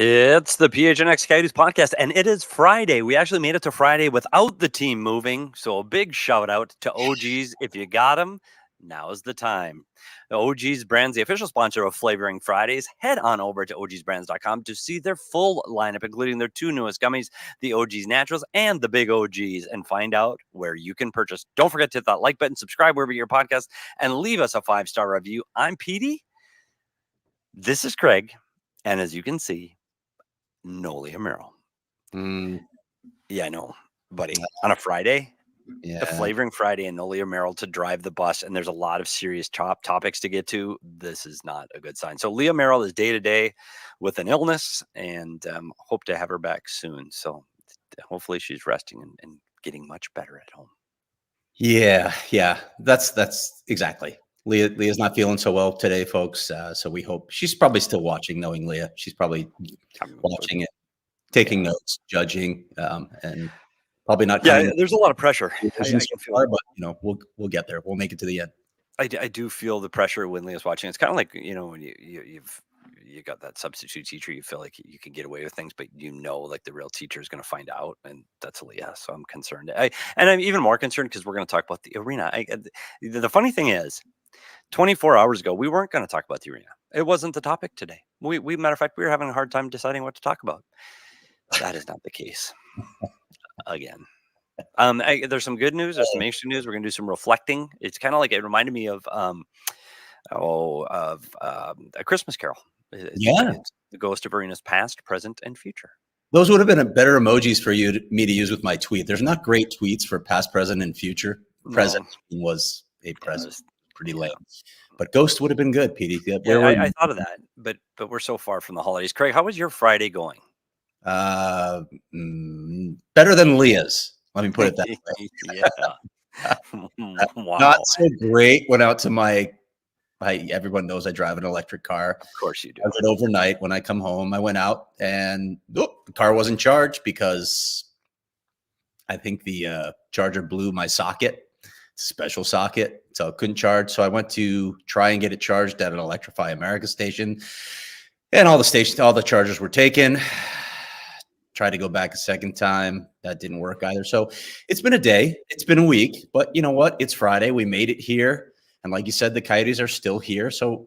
It's the PHNX Coyotes Podcast, and it is Friday. We actually made it to Friday without the team moving, so a big shout-out to OGs. If you got them, now is the time. The OGs Brands, the official sponsor of Flavoring Fridays. Head on over to ogsbrands.com to see their full lineup, including their two newest gummies, the OGs Naturals and the Big OGs, and find out where you can purchase. Don't forget to hit that like button, subscribe wherever you get your podcast, and leave us a 5-star review. I'm Petey. This is Craig, and as you can see, no Leah Merrill. Yeah, I know, buddy. On a Friday, the Flavoring Friday, and no Leah Merrill to drive the bus, and there's a lot of serious topics to get to. This is not a good sign. So Leah Merrill is day-to-day with an illness, and hope to have her back soon. So hopefully she's resting and getting much better at home. Yeah, that's exactly. Leah's not feeling so well today, folks. So we hope she's probably still watching. Knowing Leah, she's probably watching it, taking notes, judging, and probably not. Yeah, there's a lot of pressure. I can feel it, but we'll get there. We'll make it to the end. I do feel the pressure when Leah's watching. It's kind of like when you got that substitute teacher, you feel like you can get away with things, but like the real teacher is going to find out, and that's Leah. So I'm concerned. I'm even more concerned because we're going to talk about the arena. The funny thing is, 24 hours ago, we weren't going to talk about the arena. It wasn't the topic today. We matter of fact, we were having a hard time deciding what to talk about. That is not the case again. There's some good news. There's some interesting news. We're going to do some reflecting. It's kind of like, it reminded me of A Christmas Carol. It's the ghost of arenas past, present, and future. Those would have been a better emojis for me to use with my tweet. There's not great tweets for past, present, and future. Present was a present. Pretty lame, but Ghost would have been good, Petey. I thought of that, but we're so far from the holidays. Craig, how was your Friday going? Better than Leah's. Let me put it that way. Wow. Not so great. Went out to everyone knows I drive an electric car. Of course you do. I did overnight. When I come home, I went out and the car wasn't charged because I think the charger blew my socket. Special socket, so it couldn't charge. So I went to try and get it charged at an Electrify America station, and all the chargers were taken. Tried to go back a second time, that didn't work either. So it's been a day, it's been a week, but you know what? It's Friday. We made it here, and like you said, the Coyotes are still here. So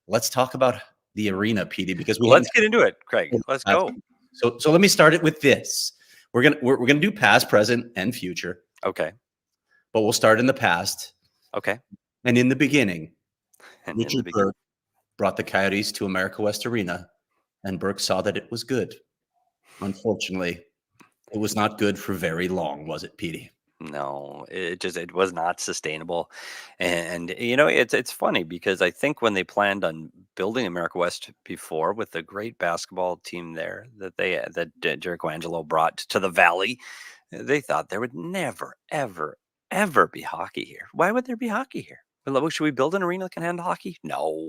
let's talk about the arena, Petey, because let's get into it, Craig. Let's go. So let me start it with this. We're gonna do past, present, and future. Okay. But we'll start in the past. Okay. And in the beginning, Richard Burke brought the Coyotes to America West Arena, and Burke saw that it was good. Unfortunately, it was not good for very long, was it, Petey? No, it was not sustainable. And it's funny because I think when they planned on building America West before, with the great basketball team there that Jerry Angelo brought to the Valley, they thought there would never, ever be hockey here. Why would there be hockey here? Should we build an arena that can handle hockey? No,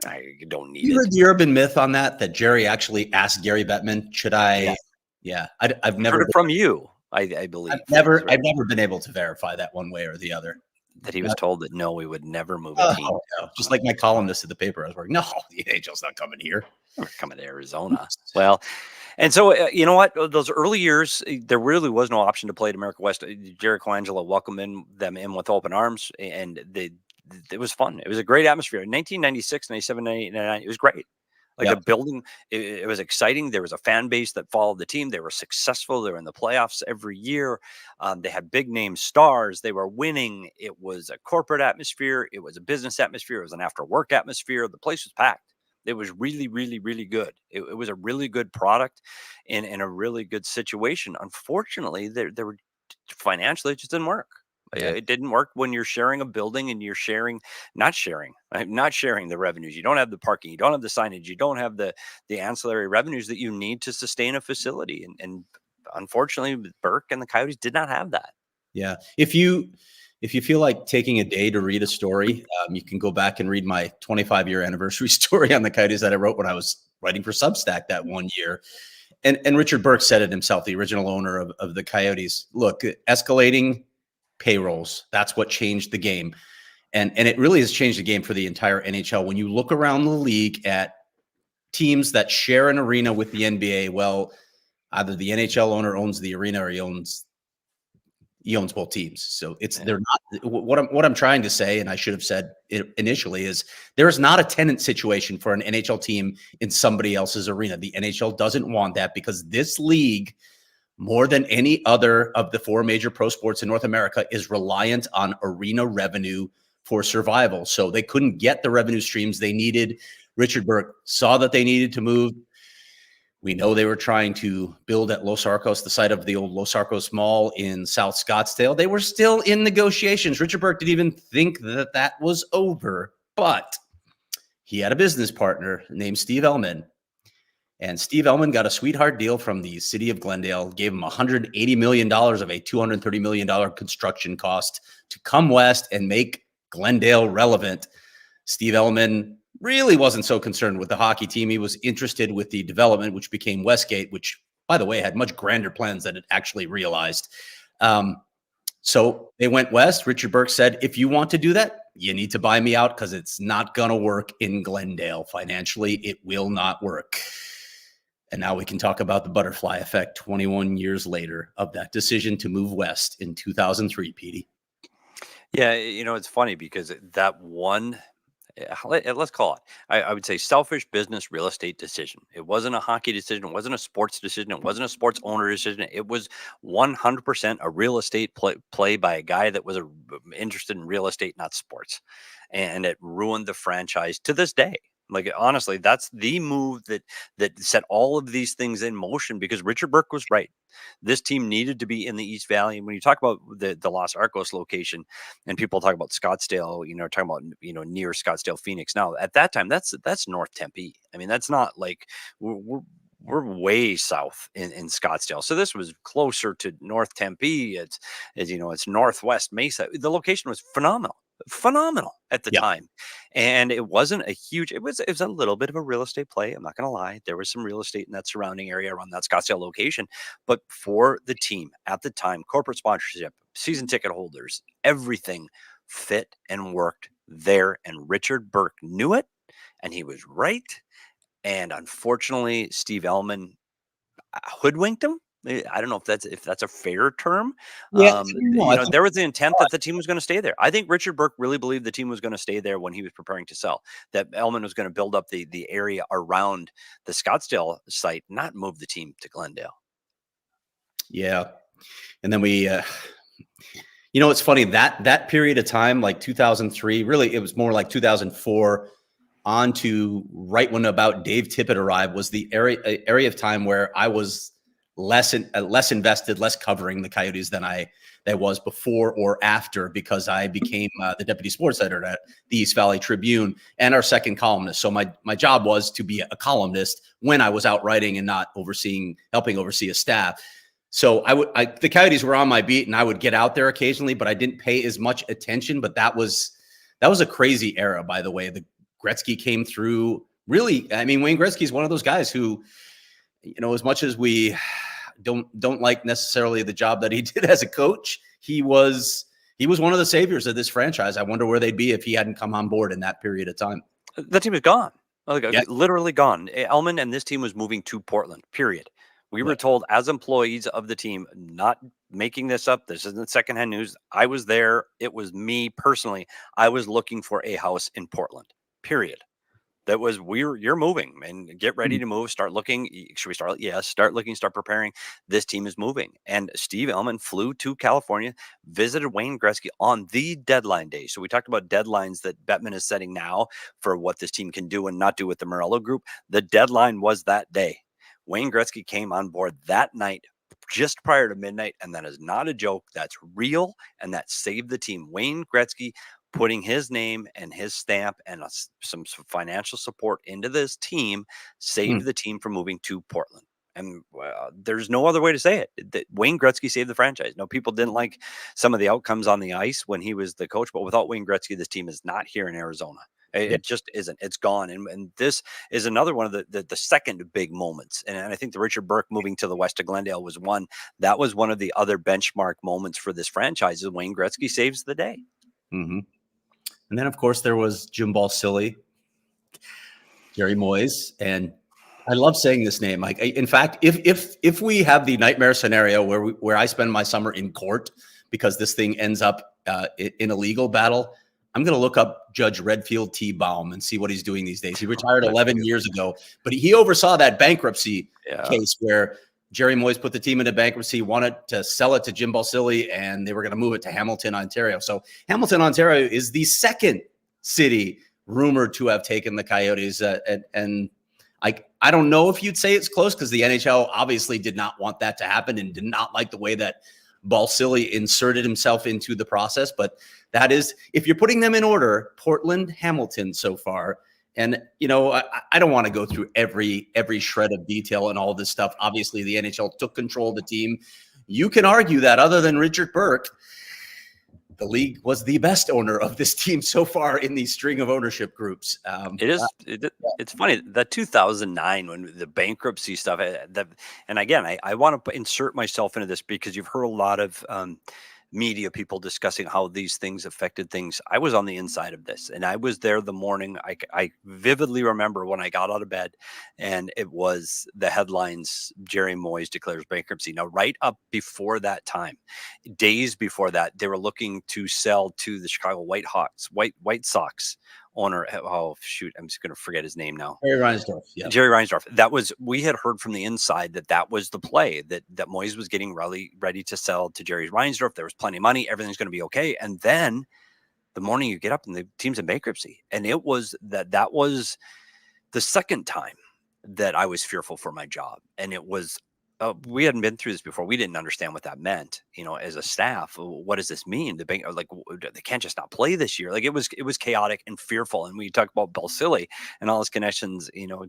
I don't need it. You heard the urban myth on that Jerry actually asked Gary Bettman, should I? Yeah. I've never heard it from you. I believe I've never been able to verify that one way or the other. That he was told that no, we would never move a team. No. Just like my columnist at the paper I was working. No, the NHL's not coming here. We're coming to Arizona. Well. And so, you know what? Those early years, there really was no option to play at America West. Jerry Colangelo welcomed them in with open arms, and it was fun. It was a great atmosphere. In 1996, 97, 99, it was great. The building, it was exciting. There was a fan base that followed the team. They were successful. They were in the playoffs every year. They had big name stars. They were winning. It was a corporate atmosphere. It was a business atmosphere. It was an after work atmosphere. The place was packed. It was really, really, really good. It was a really good product in a really good situation. Unfortunately, there were financially, it just didn't work. Yeah. It didn't work when you're sharing a building and you're not sharing the revenues. You don't have the parking, you don't have the signage, you don't have the ancillary revenues that you need to sustain a facility. And unfortunately, Burke and the Coyotes did not have that. Yeah. If you feel like taking a day to read a story, you can go back and read my 25-year anniversary story on the Coyotes that I wrote when I was writing for Substack that one year. And Richard Burke said it himself, the original owner of the Coyotes. Look, escalating payrolls, that's what changed the game. And it really has changed the game for the entire NHL. When you look around the league at teams that share an arena with the NBA, well, either the NHL owner owns the arena or he owns both teams. So they're not what I'm trying to say, and I should have said it initially, is there is not a tenant situation for an NHL team in somebody else's arena. The NHL doesn't want that because this league, more than any other of the four major pro sports in North America, is reliant on arena revenue for survival. So they couldn't get the revenue streams they needed. Richard Burke saw that they needed to move. We know they were trying to build at Los Arcos, the site of the old Los Arcos Mall in South Scottsdale. They were still in negotiations. Richard Burke didn't even think that was over, but he had a business partner named Steve Ellman. And Steve Ellman got a sweetheart deal from the city of Glendale, gave him $180 million of a $230 million construction cost to come west and make Glendale relevant. Steve Ellman really wasn't so concerned with the hockey team. He was interested with the development, which became Westgate, which, by the way, had much grander plans than it actually realized. So they went west. Richard Burke said, if you want to do that, you need to buy me out because it's not going to work in Glendale. Financially, it will not work. And now we can talk about the butterfly effect 21 years later of that decision to move west in 2003, Petey. Yeah, it's funny because that one, let's call it, I would say, selfish business real estate decision. It wasn't a hockey decision. It wasn't a sports decision. It wasn't a sports owner decision. It was 100% a real estate play by a guy that was interested in real estate, not sports. And it ruined the franchise to this day. Like, honestly, that's the move that set all of these things in motion, because Richard Burke was right. This team needed to be in the East Valley. And when you talk about the Los Arcos location, and people talk about Scottsdale, talking about, near Scottsdale, Phoenix. Now, at that time, that's North Tempe. I mean, that's not like we're way south in Scottsdale. So this was closer to North Tempe. It's Northwest Mesa. The location was phenomenal at the time. And it wasn't a huge, it was a little bit of a real estate play. I'm not going to lie. There was some real estate in that surrounding area around that Scottsdale location. But for the team at the time, corporate sponsorship, season ticket holders, everything fit and worked there. And Richard Burke knew it, and he was right. And unfortunately, Steve Ellman hoodwinked him. I don't know if that's a fair term. Yeah, There was the intent that the team was going to stay there. I think Richard Burke really believed the team was going to stay there when he was preparing to sell. That Ellman was going to build up the area around the Scottsdale site, not move the team to Glendale. Yeah, and then we, it's funny that period of time, like 2003, really, it was more like 2004. On to right when about Dave Tippett arrived was the area of time where I was less invested, less covering the Coyotes than I was before or after, because I became the deputy sports editor at the East Valley Tribune and our second columnist. So my job was to be a columnist when I was out writing and not helping oversee a staff. So the Coyotes were on my beat, and I would get out there occasionally, but I didn't pay as much attention. But that was a crazy era, by the way. The Gretzky came through. Really, I mean, Wayne Gretzky is one of those guys who, as much as we don't like necessarily the job that he did as a coach, he was one of the saviors of this franchise. I wonder where they'd be if he hadn't come on board in that period of time. The team is gone. Literally gone. Ellman and this team was moving to Portland, period. We were told as employees of the team, not making this up, this isn't secondhand news. I was there. It was me personally. I was looking for a house in Portland, period. That was, you're moving, and get ready to move. Start looking. Should we start? Yes. Start looking, start preparing. This team is moving. And Steve Ellman flew to California, visited Wayne Gretzky on the deadline day. So we talked about deadlines that Bettman is setting now for what this team can do and not do with the Meruelo group. The deadline was that day. Wayne Gretzky came on board that night, just prior to midnight. And that is not a joke. That's real. And that saved the team. Wayne Gretzky putting his name and his stamp and some financial support into this team saved the team from moving to Portland. And there's no other way to say it. That Wayne Gretzky saved the franchise. No, people didn't like some of the outcomes on the ice when he was the coach, but without Wayne Gretzky, this team is not here in Arizona. It just isn't. It's gone. And this is another one of the second big moments. And I think the Richard Burke moving to the west of Glendale was one. That was one of the other benchmark moments for this franchise. Is Wayne Gretzky saves the day. Mm-hmm. And then, of course, there was Jim Balsillie, Jerry Moyes, and I love saying this name. Like, in fact, if we have the nightmare scenario where I spend my summer in court because this thing ends up in a legal battle, I'm going to look up Judge Redfield T. Baum and see what he's doing these days. He retired 11 years ago, but he oversaw that bankruptcy case where Jerry Moyes put the team into bankruptcy, wanted to sell it to Jim Balsillie, and they were going to move it to Hamilton, Ontario. So Hamilton, Ontario is the second city rumored to have taken the Coyotes. And I don't know if you'd say it's close because the NHL obviously did not want that to happen and did not like the way that Balsillie inserted himself into the process. But that is, if you're putting them in order, Portland, Hamilton so far. And, you know, I don't want to go through every shred of detail and all this stuff. Obviously, the NHL took control of the team. You can argue that other than Richard Burke, the league was the best owner of this team so far in the string of ownership groups. It's funny that 2009 when the bankruptcy stuff. And again, I want to insert myself into this because you've heard a lot of media people discussing how these things affected things. I was on the inside of this, and I was there the morning. I vividly remember when I got out of bed, and it was the headlines: Jerry Moyes declares bankruptcy. Now, right up before that time, days before that, they were looking to sell to the Chicago White Sox owner. Oh shoot, I'm just going to forget his name now. Jerry Reinsdorf. Yeah. Jerry Reinsdorf. We had heard from the inside that was the play, that Moyes was getting ready to sell to Jerry Reinsdorf. There was plenty of money. Everything's going to be okay. And then the morning you get up and the team's in bankruptcy. And it was that was the second time that I was fearful for my job. And it was, we hadn't been through this before. We didn't understand what that meant, you know, as a staff. What does this mean? The bank, like, they can't just not play this year. Like, it was chaotic and fearful. And we talked about Balsillie and all his connections, you know,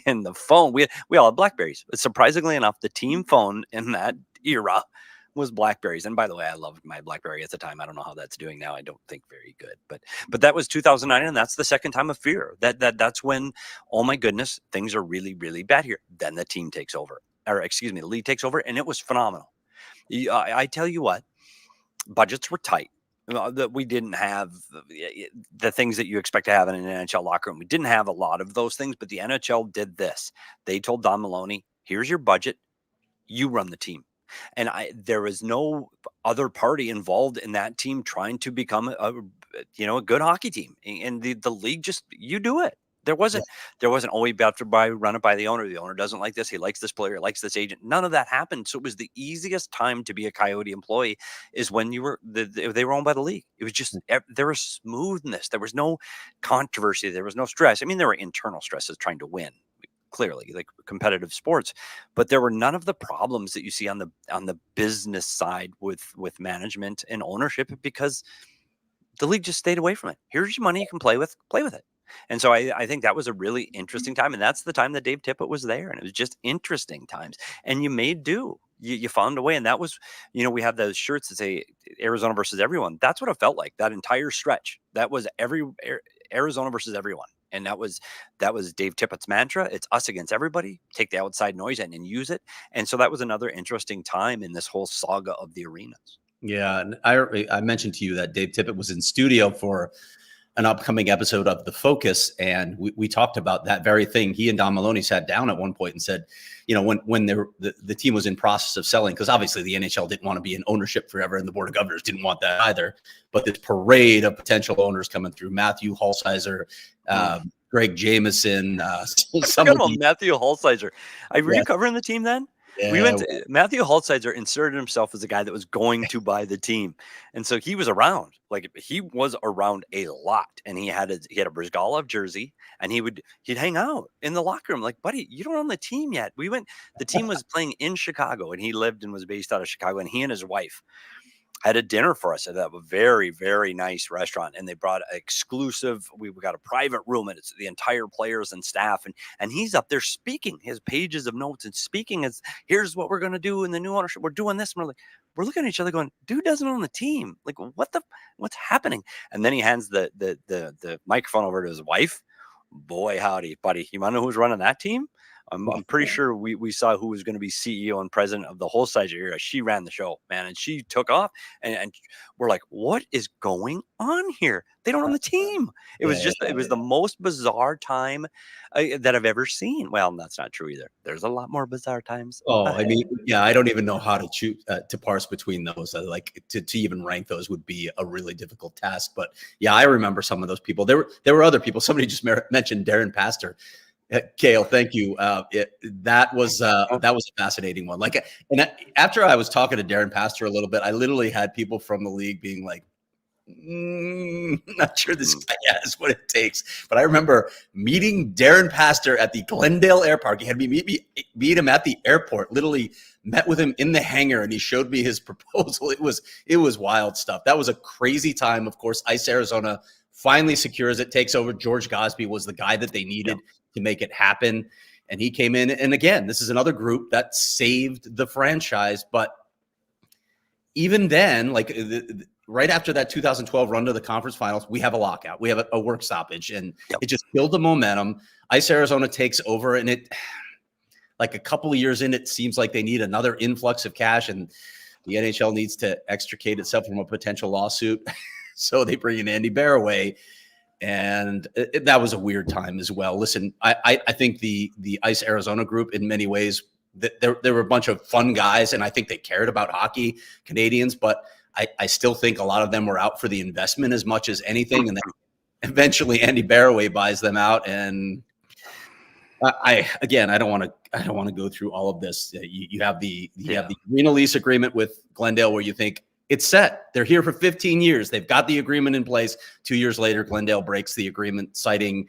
in the phone. We all had Blackberries. But surprisingly enough, the team phone in that era was Blackberries. And by the way, I loved my Blackberry at the time. I don't know how that's doing now. I don't think very good, but that was 2009. And that's the second time of fear. That's when, oh my goodness, things are really, really bad here. Then the team takes over. The league takes over, and it was phenomenal. I tell you what, budgets were tight. That we didn't have the things that you expect to have in an NHL locker room. We didn't have a lot of those things, but the NHL did this. They told Don Maloney, here's your budget. You run the team. And there was no other party involved in that team trying to become a good hockey team. And the league just, you do it. There wasn't, oh, we have to run it by the owner. The owner doesn't like this. He likes this player, likes this agent. None of that happened. So it was the easiest time to be a Coyote employee is when you were, they were owned by the league. It was just, there was smoothness. There was no controversy. There was no stress. I mean, there were internal stresses trying to win, clearly, like competitive sports, but there were none of the problems that you see on the business side with management and ownership, because the league just stayed away from it. Here's your money. You can play with it. And so I think that was a really interesting time. And that's the time that Dave Tippett was there. And it was just interesting times. And you made do. You found a way. And that was, we have those shirts that say Arizona versus everyone. That's what it felt like, that entire stretch. That was Arizona versus everyone. And that was Dave Tippett's mantra. It's us against everybody. Take the outside noise and use it. And so that was another interesting time in this whole saga of the arenas. Yeah. And I mentioned to you that Dave Tippett was in studio for an upcoming episode of The Focus, and we talked about that very thing. He and Don Maloney sat down at one point and said, when the team was in process of selling, because obviously the NHL didn't want to be in ownership forever, and the Board of Governors didn't want that either. But this parade of potential owners coming through: Matthew Halsizer, Greg Jameson, Matthew Halsizer. Were you covering the team then? We Yeah. went to, Matthew Holtsizer inserted himself as a guy that was going to buy the team. And so he was around. Like he was around a lot. And he had a Brizgalov jersey, and he'd hang out in the locker room. Like, buddy, you don't own the team yet. The team was playing in Chicago, and he lived and was based out of Chicago, and he and his wife had a dinner for us at a very, very nice restaurant. And they brought exclusive, we got a private room, and it's the entire players and staff. And he's up there speaking his pages of notes and speaking as, here's what we're going to do in the new ownership. We're doing this. And we're looking at each other going, dude doesn't own the team. Like, what's happening? And then he hands the microphone over to his wife. Boy, howdy, buddy. You want to know who's running that team? I'm pretty sure we saw who was going to be CEO and president of the whole Holsizer era. She ran the show, man, and she took off. And we're like, what is going on here? They don't own the team. It was the most bizarre time that I've ever seen. Well, that's not true either. There's a lot more bizarre times. Oh, I mean, yeah, I don't even know how to choose to parse between those. Like to even rank those would be a really difficult task. But yeah, I remember some of those people. There were other people. Somebody just mentioned Darren Pastor. Kale, thank you. That was a fascinating one. Like, and after I was talking to Darren Pastor a little bit, I literally had people from the league being like, not sure this guy has what it takes. But I remember meeting Darren Pastor at the Glendale Airport. He had me meet him at the airport. Literally met with him in the hangar, and he showed me his proposal. It was wild stuff. That was a crazy time. Of course, Ice Arizona finally secures it, takes over. George Gosby was the guy that they needed to make it happen. And he came in. And again, this is another group that saved the franchise. But even then, like right after that 2012 run to the conference finals, we have a lockout. We have a work stoppage, and it just killed the momentum. Ice Arizona takes over, and it, like a couple of years in, it seems like they need another influx of cash, and the NHL needs to extricate itself from a potential lawsuit. So they bring in Andy Barraway. And that was a weird time as well. Listen, I think the Ice Arizona group, in many ways, there were a bunch of fun guys, and I think they cared about hockey, Canadians, but I still think a lot of them were out for the investment as much as anything. And then eventually Andy Barraway buys them out. And I don't want to go through all of this. You have the arena lease agreement with Glendale, where you think, it's set. They're here for 15 years. They've got the agreement in place. 2 years later, Glendale breaks the agreement, citing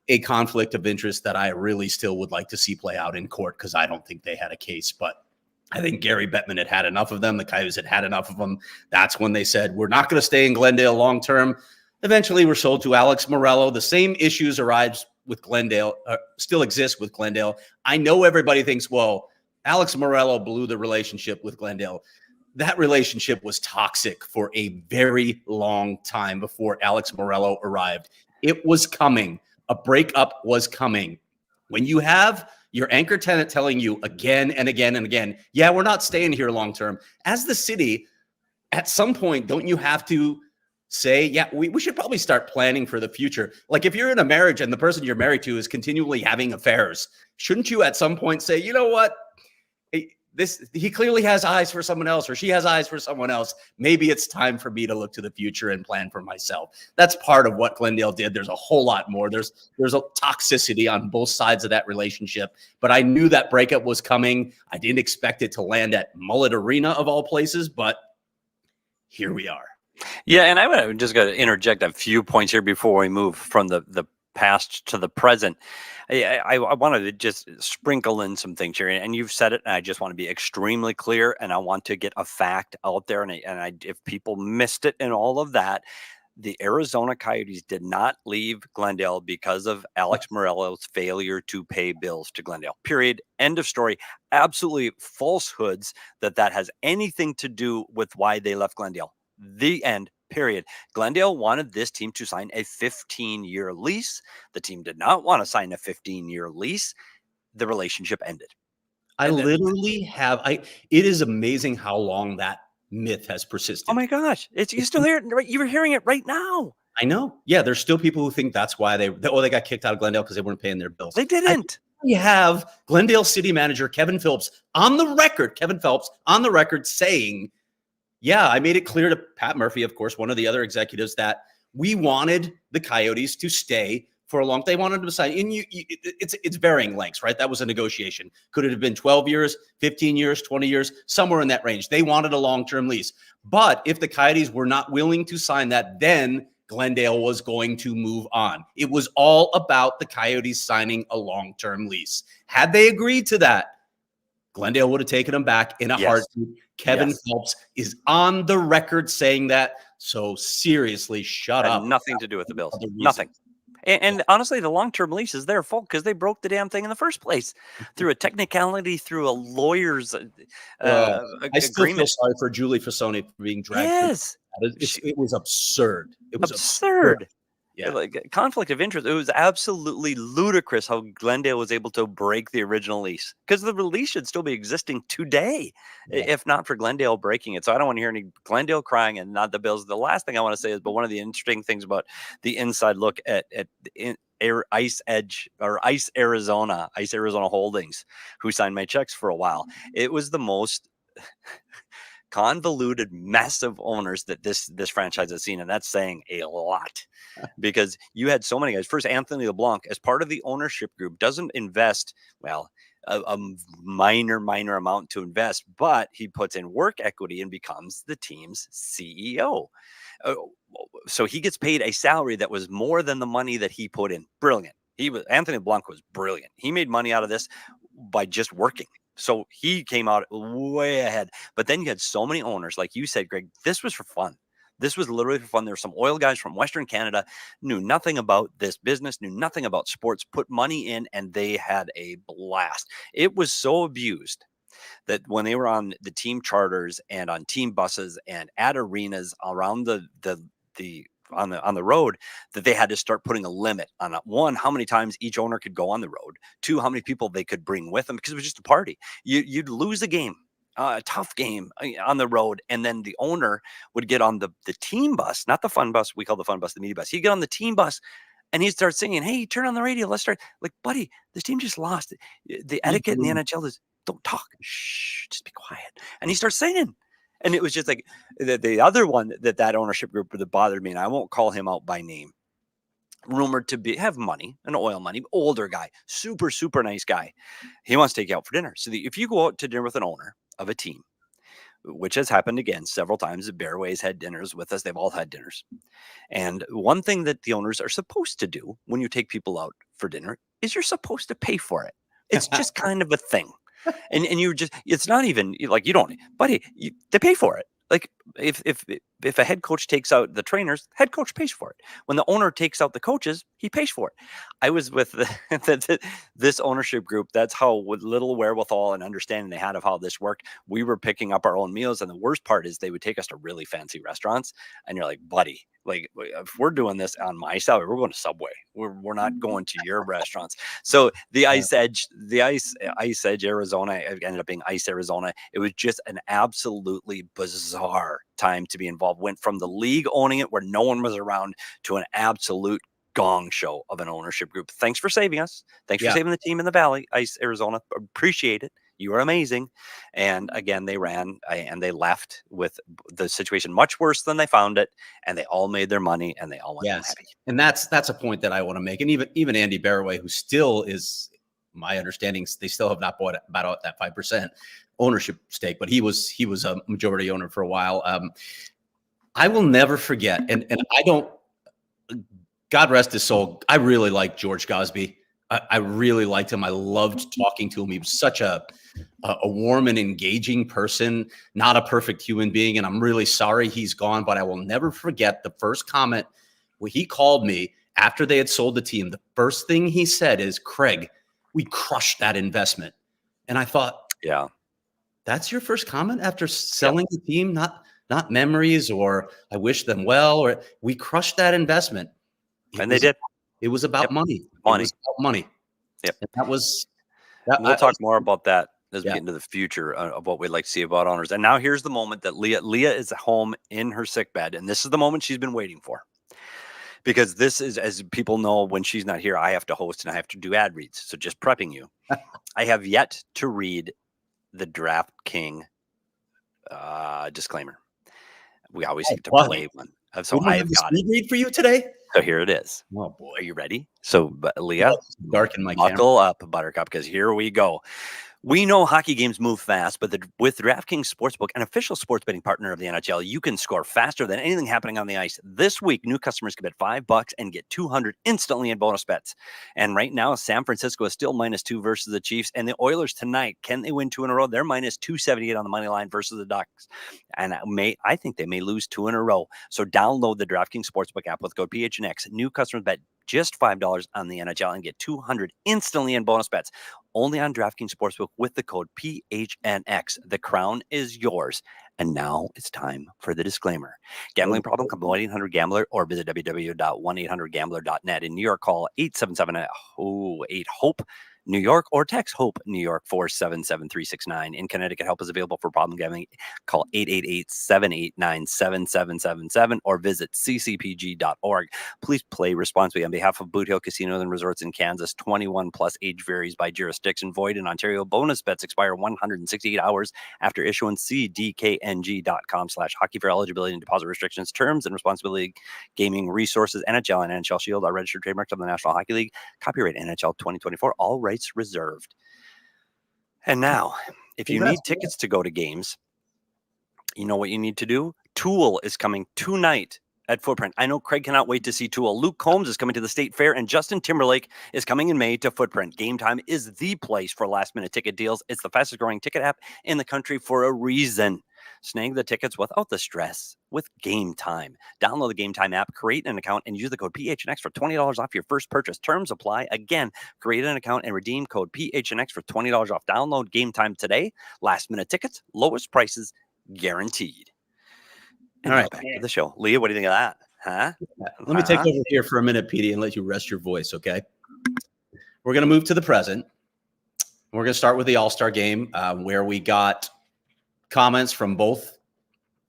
a conflict of interest that I really still would like to see play out in court, because I don't think they had a case. But I think Gary Bettman had enough of them. The Coyotes had enough of them. That's when they said, we're not going to stay in Glendale long term. Eventually, we're sold to Alex Meruelo. The same issues arise with Glendale, still exist with Glendale. I know everybody thinks, well, Alex Meruelo blew the relationship with Glendale. That relationship was toxic for a very long time before Alex Meruelo arrived. It was coming. A breakup was coming. When you have your anchor tenant telling you again and again and again, yeah, we're not staying here long term, as the city, at some point, don't you have to say, yeah, we should probably start planning for the future? Like, if you're in a marriage and the person you're married to is continually having affairs, shouldn't you at some point say, you know what? He clearly has eyes for someone else, or she has eyes for someone else. Maybe it's time for me to look to the future and plan for myself. That's part of what Glendale did. There's a whole lot more. There's a toxicity on both sides of that relationship, but I knew that breakup was coming. I didn't expect it to land at Mullet Arena of all places, but here we are. Yeah, and I just got to interject a few points here before we move from the past to the present. I wanted to just sprinkle in some things here, and you've said it, and I just want to be extremely clear, and I want to get a fact out there, and if people missed it and all of that, the Arizona Coyotes did not leave Glendale because of Alex Meruelo's failure to pay bills to Glendale. Period. End of story. Absolutely falsehoods that has anything to do with why they left Glendale. The end. Period. Glendale wanted this team to sign a 15-year lease. The team did not want to sign a 15-year lease. The relationship ended. It is amazing how long that myth has persisted. Oh my gosh. You still hear it. You're hearing it right now. I know. Yeah. There's still people who think that's why they got kicked out of Glendale, because they weren't paying their bills. They didn't. We have Glendale city manager Kevin Phelps on the record saying, yeah, I made it clear to Pat Murphy, of course, one of the other executives, that we wanted the Coyotes to stay for a long. They wanted him to sign. And it's varying lengths, right? That was a negotiation. Could it have been 12 years, 15 years, 20 years, somewhere in that range? They wanted a long-term lease. But if the Coyotes were not willing to sign that, then Glendale was going to move on. It was all about the Coyotes signing a long-term lease. Had they agreed to that, Glendale would have taken him back in a heartbeat. Kevin Phelps is on the record saying that. So seriously, shut up. Nothing to do with the Bills. Nothing. And honestly, the long-term lease is their fault because they broke the damn thing in the first place through a technicality, through a lawyer's I still feel sorry for Julie Fasoni for being dragged. Yes. It was absurd. It was absurd. Yeah. Like conflict of interest. It was absolutely ludicrous how Glendale was able to break the original lease, because the lease should still be existing today, if not for Glendale breaking it. So I don't want to hear any Glendale crying and not the Bills. The last thing I want to say is, but one of the interesting things about the inside look at Ice Arizona Holdings, who signed my checks for a while, it was the most convoluted, massive owners that this franchise has seen, and that's saying a lot, because you had so many guys. First, Anthony LeBlanc, as part of the ownership group, doesn't invest a minor amount to invest, but he puts in work equity and becomes the team's CEO. So he gets paid a salary that was more than the money that he put in. Brilliant. Anthony LeBlanc was brilliant. He made money out of this by just working. So he came out way ahead. But then you had so many owners, like you said, Greg, this was for fun. This was literally for fun. There were some oil guys from Western Canada, knew nothing about this business, knew nothing about sports, put money in, and they had a blast. It was so abused that when they were on the team charters and on team buses and at arenas around on the road, that they had to start putting a limit on one, how many times each owner could go on the road, two, how many people they could bring with them, because it was just a party. You'd lose a game, a tough game on the road, and then the owner would get on the team bus, not the fun bus. We call the fun bus the media bus. He'd get on the team bus and he'd start singing, "Hey, turn on the radio, let's start." Like, buddy, this team just lost. The etiquette in the NHL is don't talk, shh, just be quiet. And he starts singing. And it was just like the other one that ownership group that bothered me, and I won't call him out by name, rumored to have money, an oil money, older guy, super, super nice guy. He wants to take you out for dinner. So if you go out to dinner with an owner of a team, which has happened again several times, the Bearways had dinners with us. They've all had dinners. And one thing that the owners are supposed to do when you take people out for dinner is you're supposed to pay for it. It's just kind of a thing. And you just, it's not even like, you don't, buddy, they pay for it. Like if a head coach takes out the trainers, head coach pays for it. When the owner takes out the coaches, he pays for it. I was with this ownership group. That's how, with little wherewithal and understanding they had of how this worked, we were picking up our own meals. And the worst part is they would take us to really fancy restaurants. And you're like, buddy, like, if we're doing this on my salary, we're going to Subway. We're not going to your restaurants. So the Ice Edge Arizona, it ended up being Ice Arizona. It was just an absolutely bizarre time to be involved. Went from the league owning it, where no one was around, to an absolute gong show of an ownership group. Thanks for saving us. Thanks for saving the team in the Valley, Ice Arizona. Appreciate it. You are amazing. And again, they ran and they left with the situation much worse than they found it. And they all made their money and they all went home happy. And that's a point that I want to make. And even Andy Barraway, who still is, my understanding, they still have not bought out that 5% ownership stake, but he was a majority owner for a while. I will never forget, and I don't, God rest his soul, I really liked George Gosby. I really liked him. I loved talking to him. He was such a warm and engaging person, not a perfect human being. And I'm really sorry he's gone, but I will never forget the first comment when he called me after they had sold the team. The first thing he said is, "Craig, we crushed that investment." And I thought, yeah, that's your first comment after selling the team? Not memories or I wish them well, or we crushed that investment. And they did. It was about money. Money. It was about money. Yep. And that was. We'll talk more about that as we get into the future of what we'd like to see about owners. And now here's the moment that Leah is home in her sick bed. And this is the moment she's been waiting for. Because this is, as people know, when she's not here, I have to host and I have to do ad reads. So just prepping you. I have yet to read the Draft King disclaimer. We always have to play one. So I've got it. Read for you today? So here it is. Oh boy. Are you ready? So, Leah, Darken my buckle up, Buttercup, because here we go. We know hockey games move fast, but with DraftKings Sportsbook, an official sports betting partner of the NHL, you can score faster than anything happening on the ice. This week, new customers can bet $5 and get $200 instantly in bonus bets. And right now, San Francisco is still -2 versus the Chiefs, and the Oilers tonight, can they win 2 in a row? They're -278 on the money line versus the Ducks, and I think they may lose 2 in a row. So download the DraftKings Sportsbook app with code PHNX. New customers bet just $5 on the NHL and get $200 instantly in bonus bets. Only on DraftKings Sportsbook with the code PHNX. The crown is yours. And now it's time for the disclaimer. Gambling problem? Come to 1-800-GAMBLER or visit www.1800gambler.net. In New York, call 877-8-HOPE. New York, or text HOPE New York 477-369. In Connecticut, help is available for problem gambling. Call 888-789-7777 or visit ccpg.org. Please play responsibly. On behalf of Boot Hill Casino and Resorts in Kansas, 21 plus, age varies by jurisdiction, void in Ontario. Bonus bets expire 168 hours after issuance. See dkng.com/hockey for eligibility and deposit restrictions, terms, and responsibility. Gaming Resources, NHL and NHL Shield are registered trademarks of the National Hockey League. Copyright NHL 2024. All rights reserved. And now, if you need tickets to go to games, you know what you need to do? Tool is coming tonight at Footprint. I know Craig cannot wait to see Tool. Luke Combs is coming to the State Fair, and Justin Timberlake is coming in May to Footprint. Game Time is the place for last-minute ticket deals. It's the fastest-growing ticket app in the country for a reason. Snag the tickets without the stress with Game Time. Download the Game Time app, create an account, and use the code PHNX for $20 off your first purchase. Terms apply. Again, create an account and redeem code PHNX for $20 off. Download Game Time today. Last-minute tickets, lowest prices guaranteed. And all right, back to the show. Leah, what do you think of that? Huh? Let me take over here for a minute, Petey, and let you rest your voice, okay? We're going to move to the present. We're going to start with the All-Star Game, where we got comments from both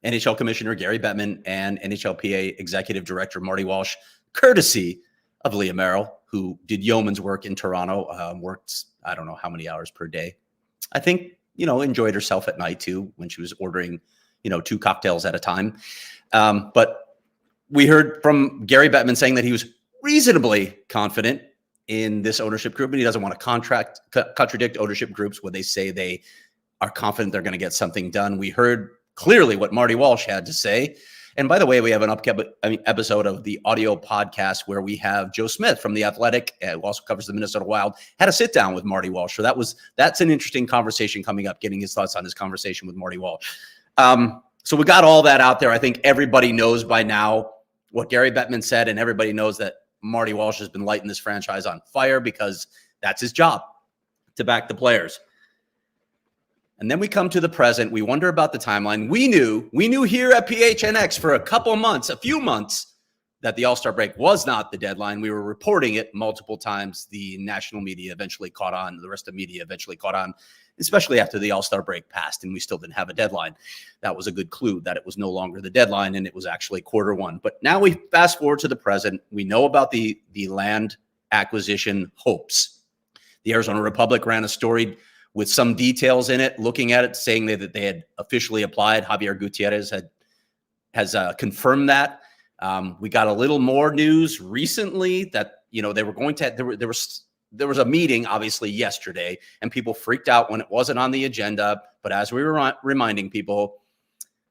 NHL Commissioner Gary Bettman and NHLPA Executive Director Marty Walsh, courtesy of Leah Merrill, who did yeoman's work in Toronto, worked, I don't know how many hours per day. I think, enjoyed herself at night too when she was ordering, 2 cocktails at a time. But we heard from Gary Bettman saying that he was reasonably confident in this ownership group, and he doesn't want to contradict ownership groups when they say they are confident they're going to get something done. We heard clearly what Marty Walsh had to say. And by the way, we have an episode of the audio podcast where we have Joe Smith from The Athletic, who also covers the Minnesota Wild, had a sit down with Marty Walsh. So that's an interesting conversation coming up, getting his thoughts on his conversation with Marty Walsh. So we got all that out there. I think everybody knows by now what Gary Bettman said, and everybody knows that Marty Walsh has been lighting this franchise on fire because that's his job, to back the players. And then we come to the present. We wonder about the timeline. We knew here at PHNX for a few months, that the All-Star break was not the deadline. We were reporting it multiple times. The national media eventually caught on. The rest of the media eventually caught on, especially after the All-Star break passed and we still didn't have a deadline. That was a good clue that it was no longer the deadline and it was actually Q1. But now we fast forward to the present. We know about the land acquisition hopes. The Arizona Republic ran a story with some details in it, looking at it, saying that they had officially applied. Javier Gutierrez has confirmed that. We got a little more news recently that they were going to. There was a meeting, obviously, yesterday, and people freaked out when it wasn't on the agenda. But as we were reminding people,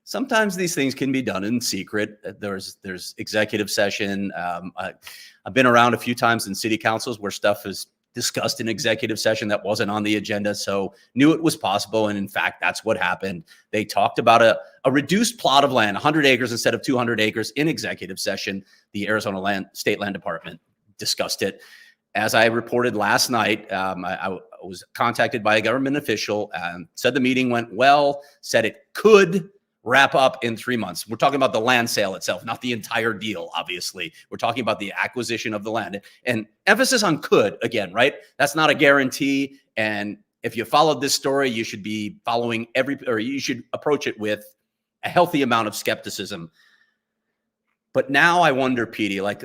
sometimes these things can be done in secret. There's executive session. I've been around a few times in city councils where stuff is discussed in executive session that wasn't on the agenda, so knew it was possible. And in fact, that's what happened. They talked about a reduced plot of land, 100 acres instead of 200 acres in executive session. The Arizona State Land Department discussed it. As I reported last night, I was contacted by a government official and said the meeting went well, said it could wrap up in 3 months. We're talking about the land sale itself, not the entire deal, obviously. We're talking about the acquisition of the land. And emphasis on could, again, right? That's not a guarantee. And if you followed this story, you should be following you should approach it with a healthy amount of skepticism. But now I wonder, Petey, like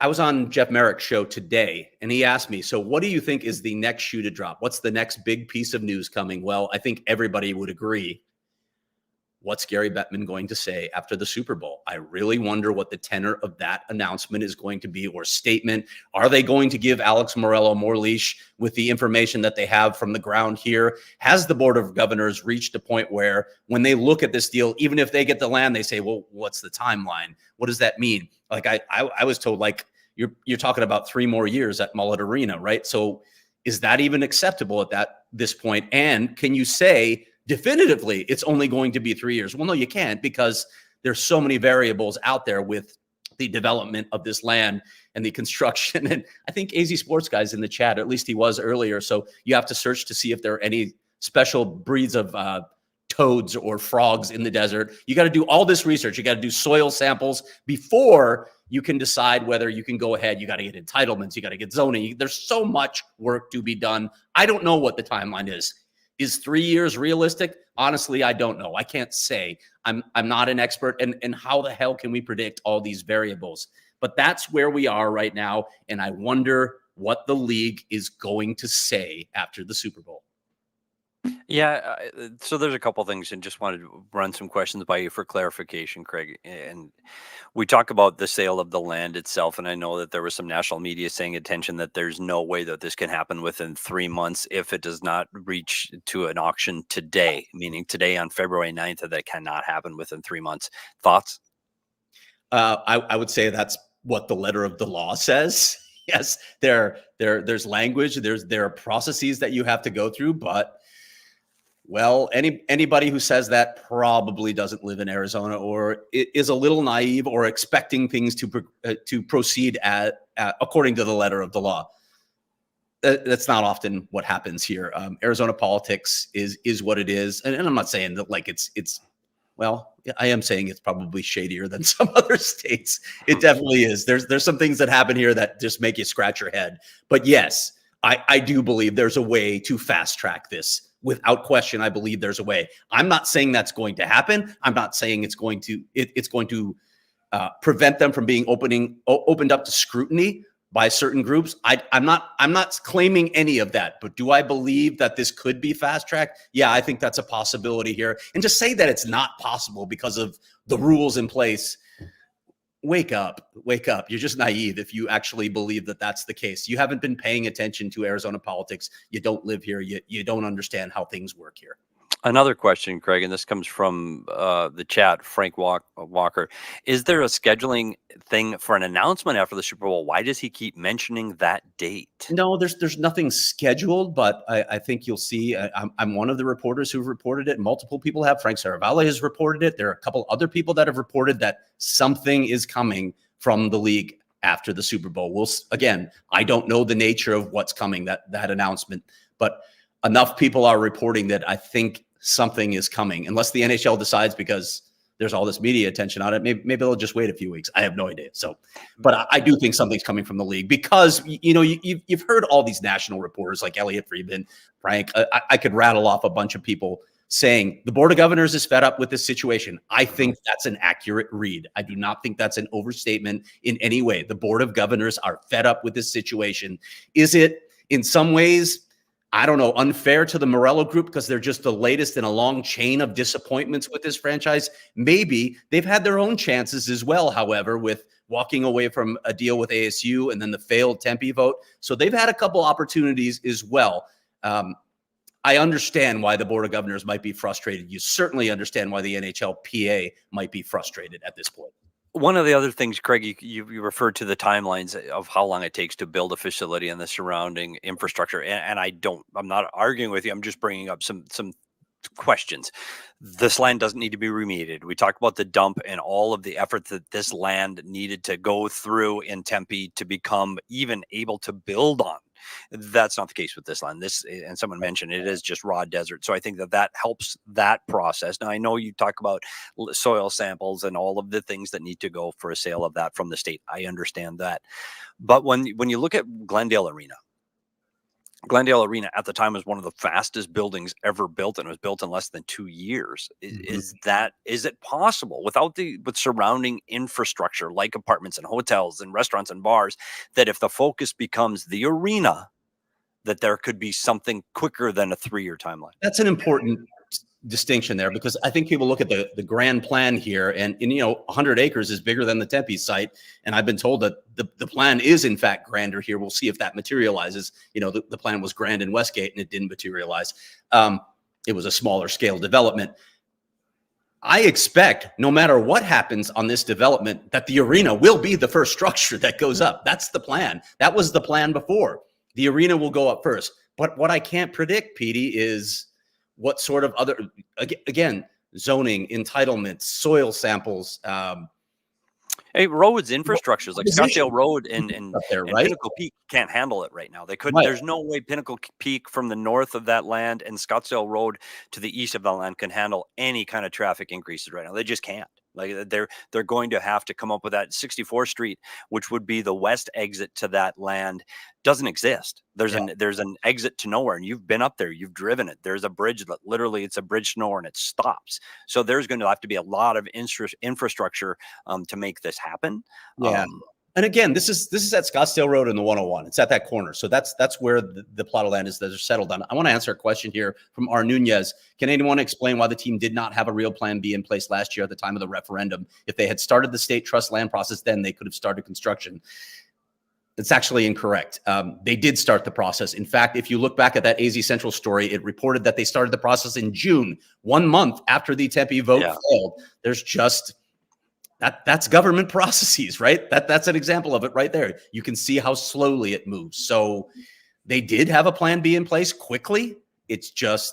I was on Jeff Merrick's show today, and he asked me, so what do you think is the next shoe to drop? What's the next big piece of news coming? Well, I think everybody would agree. what's Gary Bettman going to say after the Super Bowl? I really wonder what the tenor of that announcement is going to be, or statement. Are they going to give Alex Meruelo more leash with the information that they have from the ground here? Has the Board of Governors reached a point where when they look at this deal, even if they get the land, they say, well, what's the timeline? What does that mean? Like I was told, like, you're talking about 3 more years at Mullet Arena, right? So is that even acceptable at this point? And can you say definitively it's only going to be 3 years? Well, no, you can't, because there's so many variables out there with the development of this land and the construction. And I think AZ Sports Guy's in the chat, or at least he was earlier. So you have to search to see if there are any special breeds of toads or frogs in the desert. You got to do all this research. You got to do soil samples before you can decide whether you can go ahead. You got to get entitlements. You got to get zoning. There's so much work to be done. I don't know what the timeline is. Is 3 years realistic? Honestly, I don't know. I can't say. I'm not an expert. And how the hell can we predict all these variables? But that's where we are right now. And I wonder what the league is going to say after the Super Bowl. Yeah, so there's a couple things, and just wanted to run some questions by you for clarification, Craig. And we talk about the sale of the land itself, and I know that there was some national media saying attention that there's no way that this can happen within 3 months if it does not reach to an auction today, meaning today on February 9th, that cannot happen within 3 months. Thoughts? I would say that's what the letter of the law says. Yes, there's language, there are processes that you have to go through, but well, anybody who says that probably doesn't live in Arizona, or is a little naive, or expecting things to proceed according to the letter of the law. That's not often what happens here. Arizona politics is what it is, and I'm not saying that like it's. Well, I am saying it's probably shadier than some other states. It definitely is. There's some things that happen here that just make you scratch your head. But yes, I do believe there's a way to fast track this. Without question, I believe there's a way. I'm not saying that's going to happen. I'm not saying it's going to prevent them from being opened up to scrutiny by certain groups. I'm not claiming any of that. But do I believe that this could be fast tracked? Yeah, I think that's a possibility here. And just say that it's not possible because of the rules in place. Wake up. You're just naive if you actually believe that that's the case. You haven't been paying attention to Arizona politics. You don't live here. You don't understand how things work here. Another question, Craig, and this comes from the chat, Frank Walker. Is there a scheduling thing for an announcement after the Super Bowl? Why does he keep mentioning that date? No, there's nothing scheduled, but I think you'll see. I'm one of the reporters who've reported it. Multiple people have. Frank Saravalli has reported it. There are a couple other people that have reported that something is coming from the league after the Super Bowl. Again, I don't know the nature of what's coming, that announcement, but enough people are reporting that I think something is coming, unless the NHL decides, because there's all this media attention on it. Maybe they'll just wait a few weeks. I have no idea. So, but I do think something's coming from the league, because, you've heard all these national reporters like Elliot Friedman, Frank. I could rattle off a bunch of people saying the Board of Governors is fed up with this situation. I think that's an accurate read. I do not think that's an overstatement in any way. The Board of Governors are fed up with this situation. Is it in some ways, I don't know, unfair to the Meruelo group because they're just the latest in a long chain of disappointments with this franchise? Maybe. They've had their own chances as well, however, with walking away from a deal with ASU and then the failed Tempe vote. So they've had a couple opportunities as well. I understand why the Board of Governors might be frustrated. You certainly understand why the NHLPA might be frustrated at this point. One of the other things, Craig, you referred to the timelines of how long it takes to build a facility and the surrounding infrastructure. And I'm not arguing with you. I'm just bringing up some questions. This land doesn't need to be remediated. We talked about the dump and all of the effort that this land needed to go through in Tempe to become even able to build on. That's not the case with this land. And someone mentioned it is just raw desert. So I think that helps that process. Now, I know you talk about soil samples and all of the things that need to go for a sale of that from the state. I understand that. But when you look at Glendale Arena at the time was one of the fastest buildings ever built, and it was built in less than 2 years. Is it possible with surrounding infrastructure like apartments and hotels and restaurants and bars, that if the focus becomes the arena, that there could be something quicker than a 3-year timeline? That's an important distinction there, because I think people look at the grand plan here, and 100 acres is bigger than the Tempe site. And I've been told that the plan is in fact grander here. We'll see if that materializes. The plan was grand in Westgate and it didn't materialize. It was a smaller scale development. I expect no matter what happens on this development, that the arena will be the first structure that goes up. That's the plan. That was the plan before. The arena will go up first. But what I can't predict, Petey, is what sort of other, again, zoning, entitlements, soil samples. Hey, roads, infrastructures like Scottsdale Road and right? Pinnacle Peak can't handle it right now. They couldn't. Right. There's no way Pinnacle Peak from the north of that land and Scottsdale Road to the east of that land can handle any kind of traffic increases right now. They just can't. Like they're going to have to come up with that. 64th Street, which would be the west exit to that land, doesn't exist. There's an exit to nowhere, and you've been up there, you've driven it. There's a bridge that literally it's a bridge to nowhere and it stops. So there's going to have to be a lot of infrastructure to make this happen. Yeah. And again, this is at Scottsdale Road and the 101. It's at that corner. So that's where the plot of land is that are settled on. I want to answer a question here from R. Nunez. Can anyone explain why the team did not have a real plan B in place last year at the time of the referendum? If they had started the state trust land process, then they could have started construction. It's actually incorrect. They did start the process. In fact, if you look back at that AZ Central story, it reported that they started the process in June, 1 month after the Tempe vote failed. There's just... That's government processes, right? That's an example of it right there. You can see how slowly it moves. So they did have a plan B in place quickly. It's just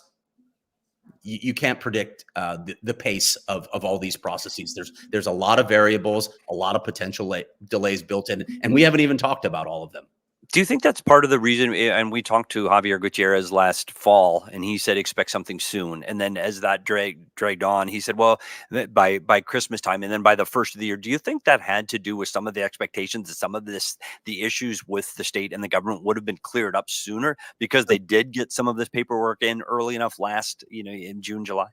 you can't predict the pace of all these processes. There's a lot of variables, a lot of potential delays built in, and we haven't even talked about all of them. Do you think that's part of the reason? And we talked to Javier Gutierrez last fall, and he said expect something soon. And then as that dragged on, he said, well, by Christmas time, and then by the first of the year. Do you think that had to do with some of the expectations that some of the issues with the state and the government would have been cleared up sooner because they did get some of this paperwork in early enough in June, July?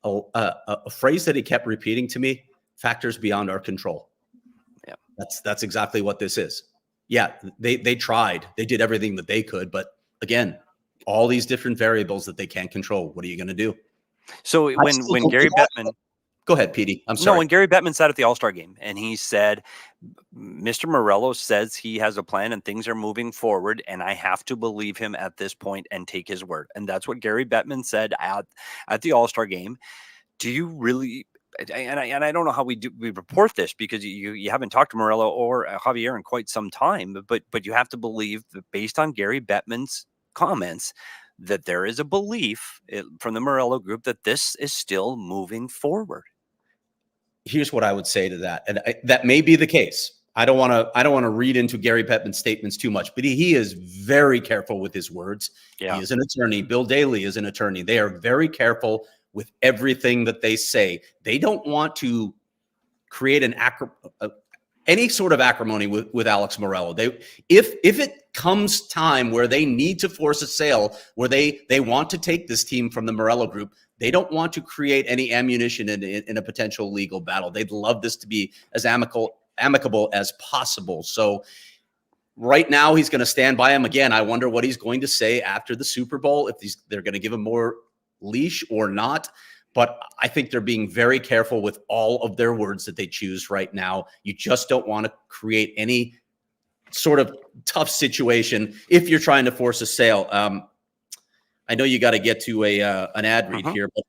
A phrase that he kept repeating to me: factors beyond our control. Yeah, that's exactly what this is. Yeah, they tried. They did everything that they could. But again, all these different variables that they can't control. What are you going to do? So when Gary Bettman... Go ahead, Petey. I'm sorry. No, when Gary Bettman sat at the All-Star Game and he said, Mr. Meruelo says he has a plan and things are moving forward, and I have to believe him at this point and take his word. And that's what Gary Bettman said at the All-Star Game. Do you really... And I don't know how we report this because you haven't talked to Meruelo or Javier in quite some time, but you have to believe that based on Gary Bettman's comments that there is a belief from the Meruelo group that this is still moving forward. Here's what I would say to that, and that may be the case. I don't want to read into Gary Bettman's statements too much, but he is very careful with his words. Yeah. He is an attorney. Bill Daley is an attorney. They are very careful with everything that they say. They don't want to create any sort of acrimony with Alex Meruelo. If it comes time where they need to force a sale, where they want to take this team from the Meruelo group, they don't want to create any ammunition in a potential legal battle. They'd love this to be as amicable as possible. So right now he's going to stand by him. Again, I wonder what he's going to say after the Super Bowl, if they're going to give him more leash or not. But I think they're being very careful with all of their words that they choose right now. You just don't want to create any sort of tough situation if you're trying to force a sale. I know you got to get to an ad read here, but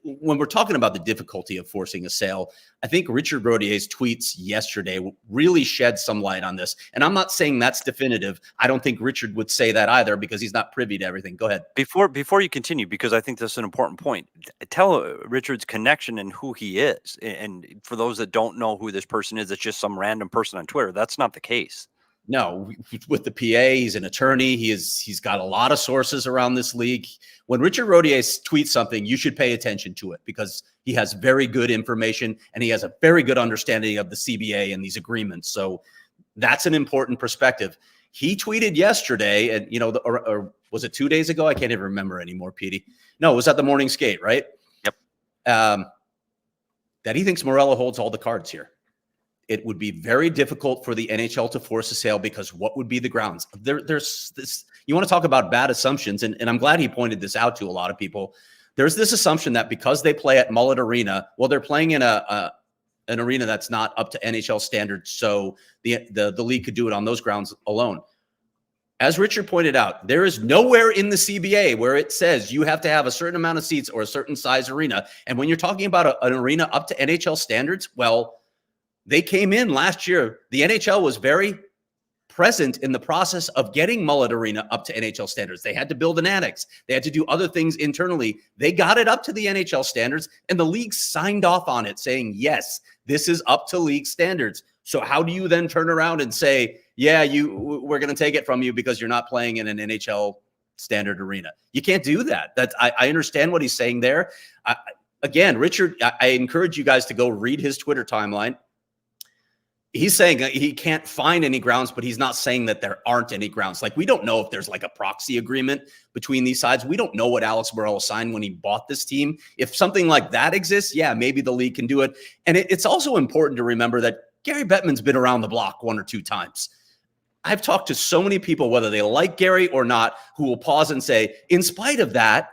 when we're talking about the difficulty of forcing a sale, I think Richard Rodier's tweets yesterday really shed some light on this. And I'm not saying that's definitive. I don't think Richard would say that either because he's not privy to everything. Go ahead. Before you continue, because I think that's an important point, tell Richard's connection and who he is. And for those that don't know who this person is, it's just some random person on Twitter. That's not the case. No, with the PA, he's an attorney. He's got a lot of sources around this league. When Richard Rodier tweets something, you should pay attention to it because he has very good information and he has a very good understanding of the CBA and these agreements. So that's an important perspective. He tweeted yesterday, and or was it 2 days ago? I can't even remember anymore, Petey. No, it was at the morning skate, right? Yep. That he thinks Meruelo holds all the cards here. It would be very difficult for the NHL to force a sale because what would be the grounds? There's this. You want to talk about bad assumptions, and I'm glad he pointed this out to a lot of people. There's this assumption that because they play at Mullet Arena, well, they're playing in an arena that's not up to NHL standards, so the league could do it on those grounds alone. As Richard pointed out, there is nowhere in the CBA where it says you have to have a certain amount of seats or a certain size arena. And when you're talking about an arena up to NHL standards, well, they came in last year. The NHL was very present in the process of getting Mullet Arena up to NHL standards. They had to build an annex. They had to do other things internally. They got it up to the NHL standards, and the league signed off on it saying, yes, this is up to league standards. So how do you then turn around and say, yeah, we're going to take it from you because you're not playing in an NHL standard arena? You can't do that. I understand what he's saying there. Again, Richard, I encourage you guys to go read his Twitter timeline. He's saying he can't find any grounds, but he's not saying that there aren't any grounds. Like, we don't know if there's like a proxy agreement between these sides. We don't know what Alex Meruelo signed when he bought this team. If something like that exists, yeah, maybe the league can do it. And it's also important to remember that Gary Bettman's been around the block 1 or 2 times. I've talked to so many people, whether they like Gary or not, who will pause and say, in spite of that,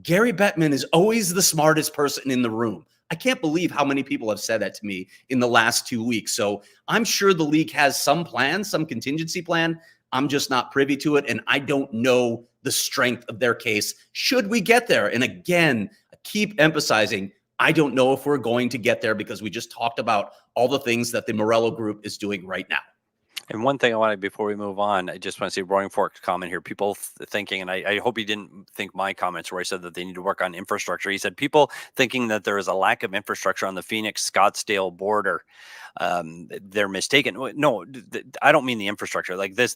Gary Bettman is always the smartest person in the room. I can't believe how many people have said that to me in the last 2 weeks. So I'm sure the league has some plan, some contingency plan. I'm just not privy to it, and I don't know the strength of their case should we get there. And again, I keep emphasizing, I don't know if we're going to get there because we just talked about all the things that the Meruelo group is doing right now. And one thing I wanted before we move on, I just want to see Roaring Fork's comment here. People thinking, and I hope he didn't think my comments where I said that they need to work on infrastructure. He said people thinking that there is a lack of infrastructure on the Phoenix-Scottsdale border. They're mistaken. No, I don't mean the infrastructure. Like this,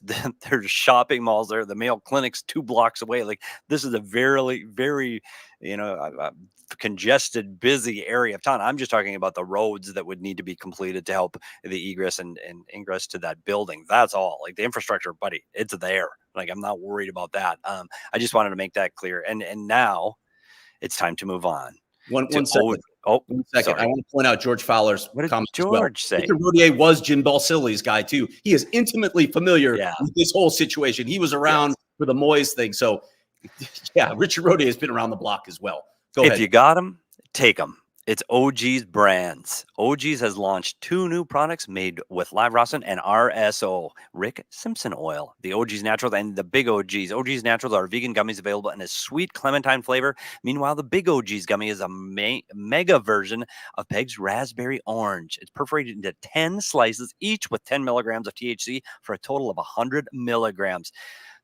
there's shopping malls there. The Mayo Clinic's 2 blocks away. Like, this is a very, congested, busy area of town. I'm just talking about the roads that would need to be completed to help the egress and ingress to that building. That's all. Like, the infrastructure, buddy, it's there. Like, I'm not worried about that. I just wanted to make that clear. And now it's time to move on. One second. One second. Sorry. I want to point out George Fowler's comment. George say? Victor Rodier was Jim Balsilli's guy too. He is intimately familiar with this whole situation. He was around for the Moyes thing. So, yeah, Richard Rodier has been around the block as well. Go ahead. If you got them, take them. It's OG's Brands. OG's has launched 2 new products made with live rosin and RSO, Rick Simpson oil. The OG's Naturals and the Big OG's. OG's Naturals are vegan gummies available in a sweet clementine flavor. Meanwhile, the Big OG's gummy is a mega version of Peg's Raspberry Orange. It's perforated into 10 slices, each with 10 milligrams of THC for a total of 100 milligrams.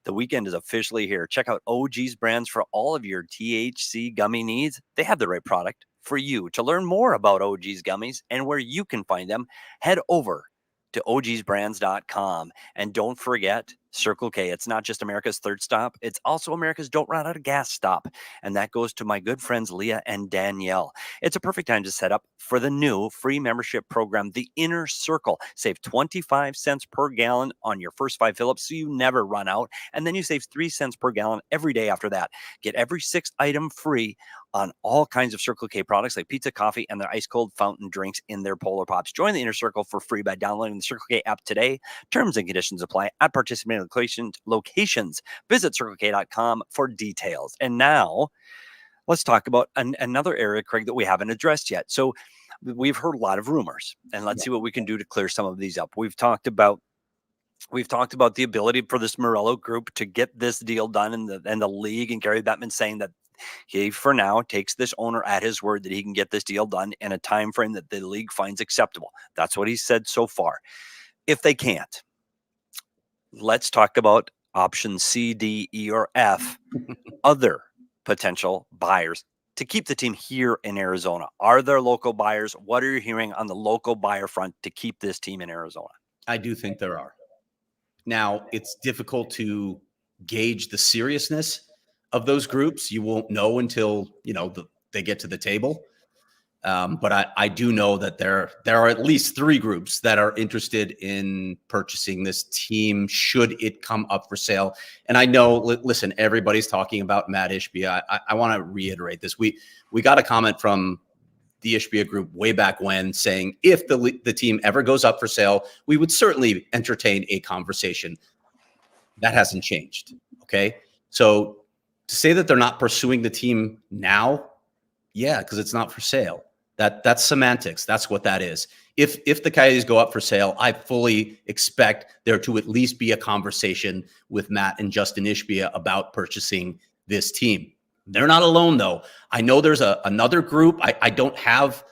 The weekend is officially here. Check out OG's Brands for all of your THC gummy needs. They have the right product for you. To learn more about OG's gummies and where you can find them, head over to ogsbrands.com. And don't forget Circle K. It's not just America's third stop. It's also America's don't run out of gas stop. And that goes to my good friends Leah and Danielle. It's a perfect time to set up for the new free membership program, The Inner Circle. Save 25 cents per gallon on your first 5 fill-ups so you never run out. And then you save 3 cents per gallon every day after that. Get every 6th item free on all kinds of Circle K products like pizza, coffee, and their ice-cold fountain drinks in their Polar Pops. Join the Inner Circle for free by downloading the Circle K app today. Terms and conditions apply at participating locations. Visit CircleK.com for details. And now let's talk about another area, Craig, that we haven't addressed yet. So we've heard a lot of rumors, and let's see what we can do to clear some of these up. We've talked about the ability for this Meruelo group to get this deal done, and the league and Gary Bettman saying that he, for now, takes this owner at his word that he can get this deal done in a time frame that the league finds acceptable. That's what he said so far. If they can't, let's talk about option C, D, E, or F, other potential buyers to keep the team here in Arizona. Are there local buyers? What are you hearing on the local buyer front to keep this team in Arizona? I do think there are. Now, it's difficult to gauge the seriousness of those groups. You won't know until, they get to the table. But I do know that there are at least 3 groups that are interested in purchasing this team should it come up for sale. And I know, listen, everybody's talking about Matt Ishbia. I want to reiterate this. We got a comment from the Ishbia group way back when saying if the team ever goes up for sale, we would certainly entertain a conversation. That hasn't changed. Okay. So To say that they're not pursuing the team now, yeah, because it's not for sale. That's semantics. That's what that is. If the Coyotes go up for sale, I fully expect there to at least be a conversation with Matt and Justin Ishbia about purchasing this team. They're not alone, though. I know there's another group. I don't have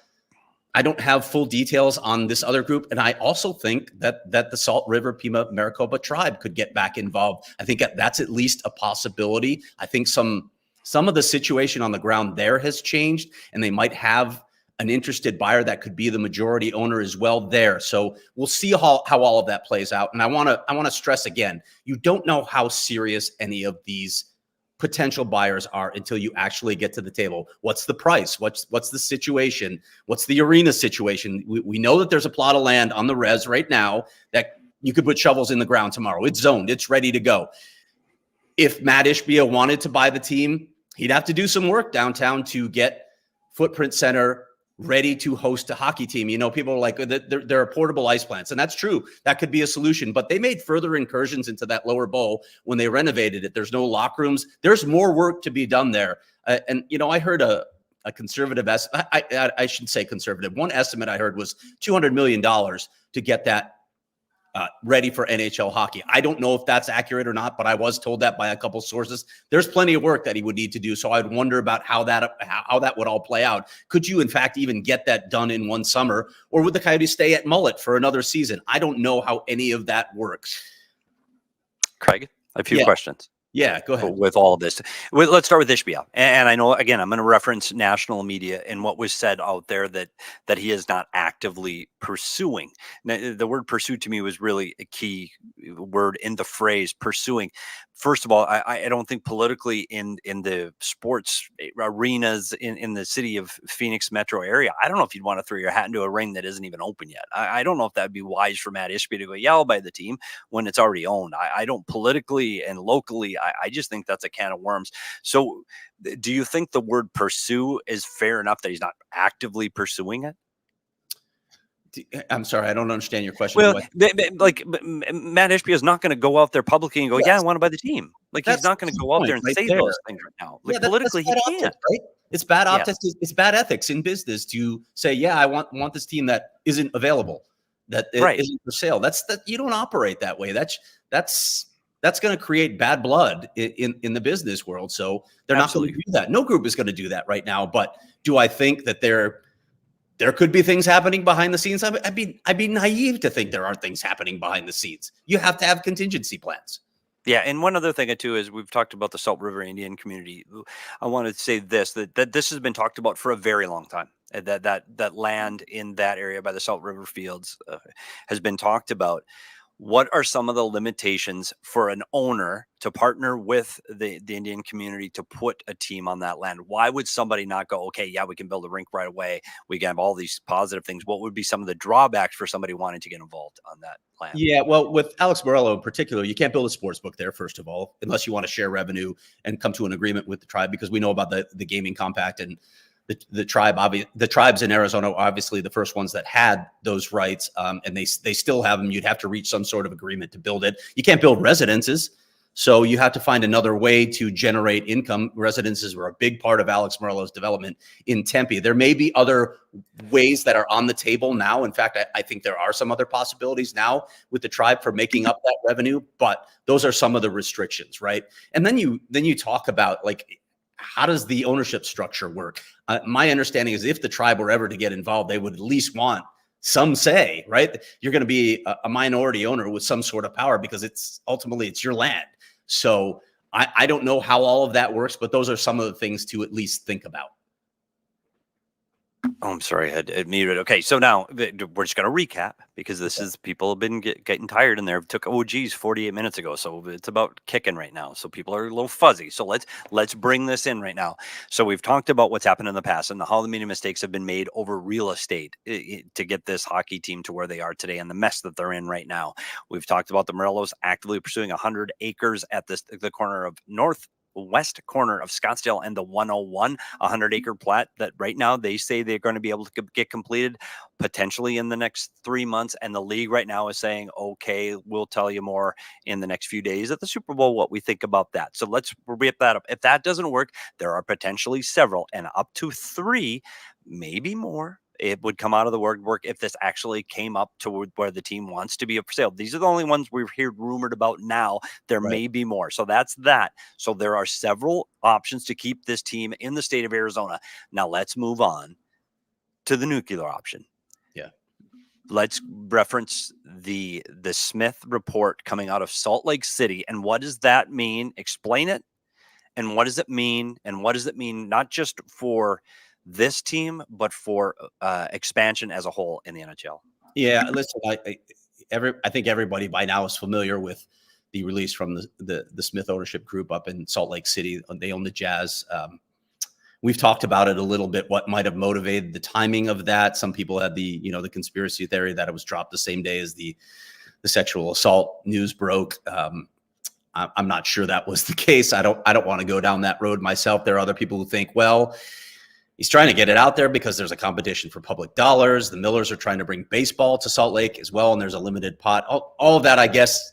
full details on this other group, and I also think that the Salt River Pima Maricopa tribe could get back involved. I think that's at least a possibility. I think some of the situation on the ground there has changed, and they might have an interested buyer that could be the majority owner as well there. So we'll see how all of that plays out. And I want to stress again, you don't know how serious any of these potential buyers are until you actually get to the table. What's the price? What's the situation? What's the arena situation? We know that there's a plot of land on the res right now that you could put shovels in the ground tomorrow. It's zoned. It's ready to go. If Matt Ishbia wanted to buy the team, he'd have to do some work downtown to get Footprint Center ready to host a hockey team. You know, people are like, there are portable ice plants, and that's true. That could be a solution, but they made further incursions into that lower bowl when they renovated it. There's no locker rooms. There's more work to be done there. And, you know, I heard a conservative, I should say conservative. One estimate I heard was $200 million to get that ready for NHL hockey. I don't know if that's accurate or not, but I was told that by a couple sources. There's plenty of work that he would need to do. So I'd wonder about how that would all play out. Could you, in fact, even get that done in one summer, or would the Coyotes stay at Mullet for another season? I don't know how any of that works. Craig, a few questions. Yeah, go ahead. With all of this, let's start with Ishbia. And I know, again, I'm going to reference national media and what was said out there that he is not actively pursuing. Now, the word pursue to me was really a key word in the phrase pursuing. First of all, I don't think politically in the sports arenas in the city of Phoenix metro area, I don't know if you'd want to throw your hat into a ring that isn't even open yet. I don't know if that'd be wise for Matt Ishbia to go, yeah, I'll buy the team when it's already owned. I don't politically and locally, I just think that's a can of worms. So do you think the word pursue is fair enough that he's not actively pursuing it? I'm sorry, I don't understand your question. Well, like Matt Ishbia is not going to go out there publicly and go, "Yeah, I want to buy the team." Like he's not going to go out there and say those things right now. Like politically, he can't. Right? It's bad optics. It's bad ethics in business to say, "Yeah, I want this team that isn't available, that isn't for sale." That you don't operate that way. That's going to create bad blood in the business world. So they're not going to do that. No group is going to do that right now. But do I think that there could be things happening behind the scenes? I'd be naive to think there aren't things happening behind the scenes. You have to have contingency plans. Yeah, and one other thing too is we've talked about the Salt River Indian community. I want to say this that this has been talked about for a very long time. That land in that area by the Salt River fields has been talked about. What are some of the limitations for an owner to partner with the Indian community to put a team on that land? Why would somebody not go, okay, yeah, we can build a rink right away. We can have all these positive things. What would be some of the drawbacks for somebody wanting to get involved on that land? Yeah, well, with Alex Meruelo in particular, you can't build a sports book there, first of all, unless you want to share revenue and come to an agreement with the tribe, because we know about the gaming compact and the tribes in Arizona are obviously the first ones that had those rights, and they still have them. You'd have to reach some sort of agreement to build it. You can't build residences, so you have to find another way to generate income. Residences were a big part of Alex Meruelo's development in Tempe. There may be other ways that are on the table now. In fact, I think there are some other possibilities now with the tribe for making up that revenue, but those are some of the restrictions, right? And then you talk about, like, how does the ownership structure work? My understanding is if the tribe were ever to get involved, they would at least want some say, right? You're going to be a minority owner with some sort of power because it's ultimately your land. So I don't know how all of that works, but those are some of the things to at least think about. Oh, I'm sorry, I had muted. Okay, so now we're just going to recap because this is people have been getting tired in there. It took OGs 48 minutes ago, so it's about kicking right now. So people are a little fuzzy. So let's bring this in right now. So we've talked about what's happened in the past and how many mistakes have been made over real estate to get this hockey team to where they are today and the mess that they're in right now. We've talked about the Meruelos actively pursuing 100 acres at the corner of North west corner of Scottsdale and the 101, 100-acre plat that right now they say they're going to be able to get completed potentially in the next 3 months. And the league right now is saying, okay, we'll tell you more in the next few days at the Super Bowl what we think about that. So let's rip that up. If that doesn't work, there are potentially several and up to 3, maybe more. It would come out of the work if this actually came up to where the team wants to be up for sale. These are the only ones we've heard rumored about now. There may be more. So that's that. So there are several options to keep this team in the state of Arizona. Now let's move on to the nuclear option. Yeah. Let's reference the Smith report coming out of Salt Lake City. And what does that mean? Explain it. And what does it mean? And what does it mean not just for this team, but for expansion as a whole in the NHL? Yeah, listen, I think everybody by now is familiar with the release from the Smith ownership group up in Salt Lake City. They own the Jazz. We've talked about it a little bit, what might have motivated the timing of that. Some people had the conspiracy theory that it was dropped the same day as the sexual assault news broke. I'm not sure that was the case. I don't want to go down that road myself. There are other people who think, well, he's trying to get it out there because there's a competition for public dollars. The Millers are trying to bring baseball to Salt Lake as well, and there's a limited pot. All of that, I guess,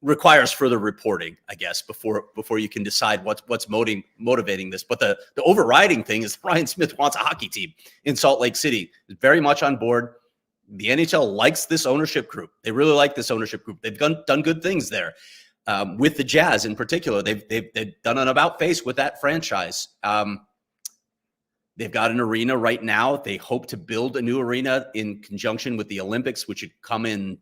requires further reporting, I guess, before you can decide what's motivating this. But the overriding thing is Brian Smith wants a hockey team in Salt Lake City. He's very much on board. The NHL likes this ownership group. They really like this ownership group. They've done good things there. With the Jazz in particular, they've done an about face with that franchise. They've got an arena right now. They hope to build a new arena in conjunction with the Olympics, which would come in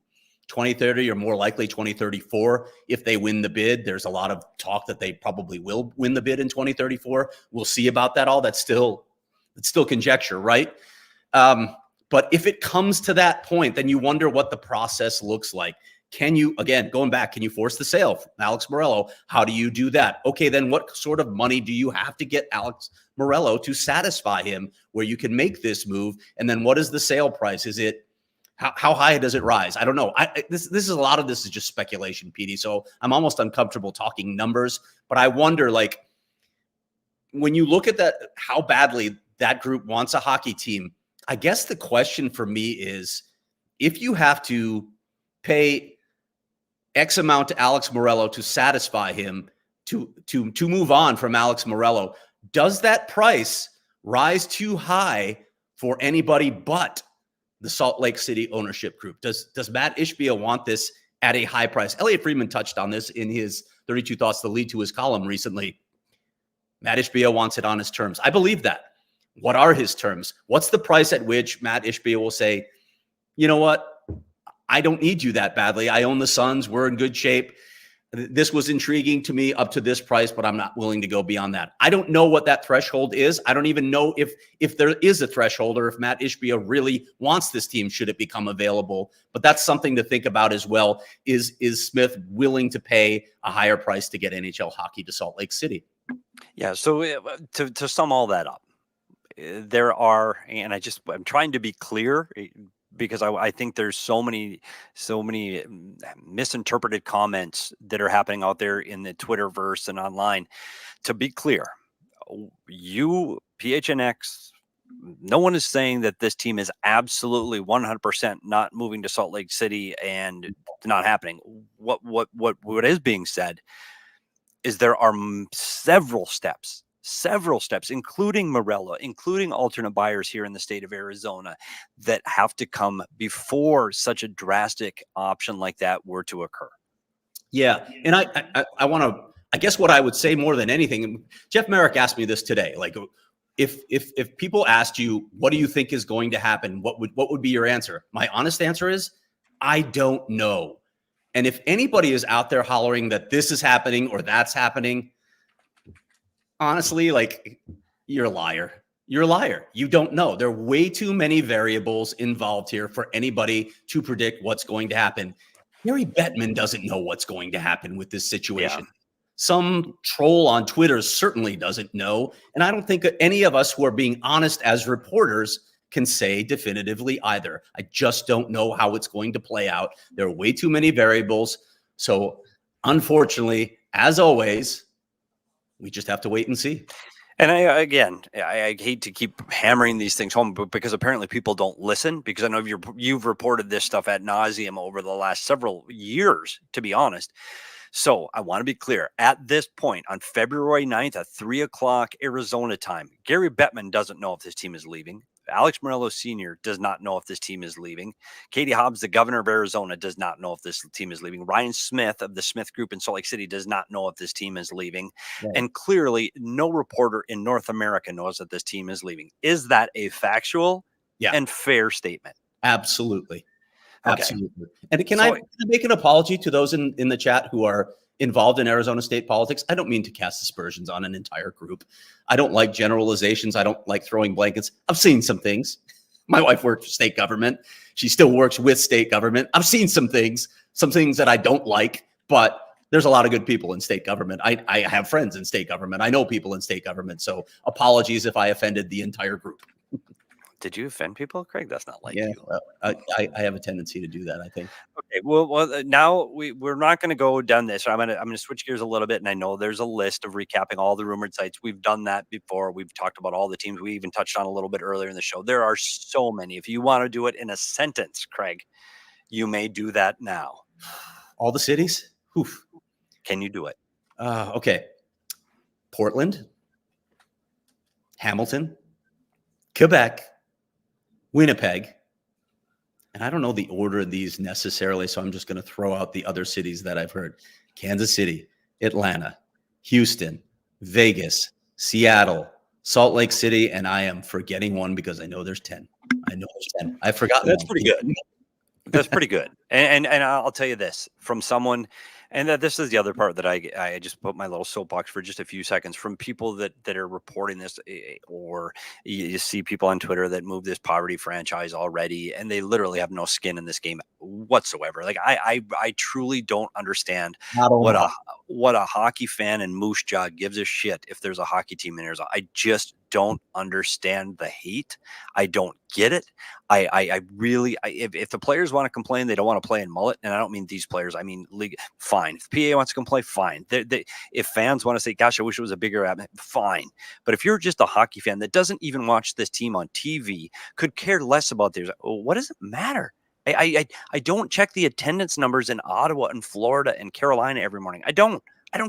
2030 or more likely 2034 if they win the bid. There's a lot of talk that they probably will win the bid in 2034. We'll see about that all. It's still conjecture, right? But if it comes to that point, then you wonder what the process looks like. Can you, again, going back, can you force the sale from Alex Meruelo? How do you do that? Okay, then what sort of money do you have to get Alex Meruelo to satisfy him where you can make this move? And then what is the sale price? Is it, how high does it rise? I don't know. This is a lot of this is just speculation, Petey. So I'm almost uncomfortable talking numbers, but I wonder, like, when you look at that, how badly that group wants a hockey team, I guess the question for me is, if you have to pay X amount to Alex Meruelo to satisfy him to move on from Alex Meruelo, does that price rise too high for anybody but the Salt Lake City ownership group? Does Matt Ishbia want this at a high price? Elliot Friedman touched on this in his 32 Thoughts, the lead to his column recently. Matt Ishbia wants it on his terms. I believe that. What are his terms? What's the price at which Matt Ishbia will say, you know what? I don't need you that badly. I own the Suns. We're in good shape. This was intriguing to me up to this price, but I'm not willing to go beyond that. I don't know what that threshold is. I don't even know if there is a threshold or if Matt Ishbia really wants this team should it become available. But that's something to think about as well. Is Smith willing to pay a higher price to get NHL hockey to Salt Lake City? Yeah, so to sum all that up, there are, and I'm trying to be clear because I think there's so many misinterpreted comments that are happening out there in the Twitterverse and online. To be clear, you, PHNX, no one is saying that this team is absolutely 100% not moving to Salt Lake City and not happening. What is being said is there are several steps, including Meruelo, including alternate buyers here in the state of Arizona, that have to come before such a drastic option like that were to occur. Yeah. And I want to, I guess what I would say more than anything, Jeff Merrick asked me this today, like, if people asked you, what do you think is going to happen? What would be your answer? My honest answer is, I don't know. And if anybody is out there hollering that this is happening or that's happening, honestly, like, you're a liar. You're a liar. You don't know. There are way too many variables involved here for anybody to predict what's going to happen. Gary Bettman doesn't know what's going to happen with this situation. Yeah. Some troll on Twitter certainly doesn't know. And I don't think any of us who are being honest as reporters can say definitively either. I just don't know how it's going to play out. There are way too many variables. So unfortunately, as always, we just have to wait and see. And I hate to keep hammering these things home, but because apparently people don't listen, because I know you've reported this stuff ad nauseum over the last several years, to be honest. So I want to be clear. At this point, on February 9th at 3 o'clock Arizona time, Gary Bettman doesn't know if this team is leaving. Alex Meruelo Sr. does not know if this team is leaving. Katie Hobbs, the governor of Arizona, does not know if this team is leaving. Ryan Smith of the Smith Group in Salt Lake City does not know if this team is leaving. Right. And clearly, no reporter in North America knows that this team is leaving. Is that a factual and fair statement? Absolutely. Okay. Absolutely. And can I make an apology to those in the chat who are involved in Arizona state politics? I don't mean to cast aspersions on an entire group. I don't like generalizations. I don't like throwing blankets. I've seen some things. My wife worked for state government. She still works with state government. I've seen some things that I don't like, but there's a lot of good people in state government. I have friends in state government. I know people in state government. So apologies if I offended the entire group. Did you offend people, Craig? That's not like you. Well, I have a tendency to do that, I think. Okay. Well, now we're not going to go down this. I'm gonna switch gears a little bit, and I know there's a list of recapping all the rumored sites. We've done that before. We've talked about all the teams. We even touched on a little bit earlier in the show. There are so many. If you want to do it in a sentence, Craig, you may do that now. All the cities? Oof. Can you do it? Okay. Portland, Hamilton, Quebec, Winnipeg, and I don't know the order of these necessarily, so I'm just going to throw out the other cities that I've heard. Kansas City, Atlanta, Houston, Vegas, Seattle, Salt Lake City, and I am forgetting one because I know there's 10. I forgot. That's pretty good. That's pretty good. And I'll tell you this from someone, and this is the other part that I just put my little soapbox for just a few seconds from people that are reporting this, or you see people on Twitter that move this poverty franchise already, and they literally have no skin in this game whatsoever. Like I truly don't understand what a hockey fan in Moose Jaw gives a shit if there's a hockey team in Arizona. I just don't understand the hate. I don't get it. I really, if the players want to complain, they don't want to play in mullet, and I don't mean these players, I mean league. Fine. If PA wants to complain, fine. If fans want to say, "Gosh, I wish it was a bigger atmosphere," fine. But if you're just a hockey fan that doesn't even watch this team on TV, could care less about theirs, what does it matter? I don't check the attendance numbers in Ottawa and Florida and Carolina every morning. I don't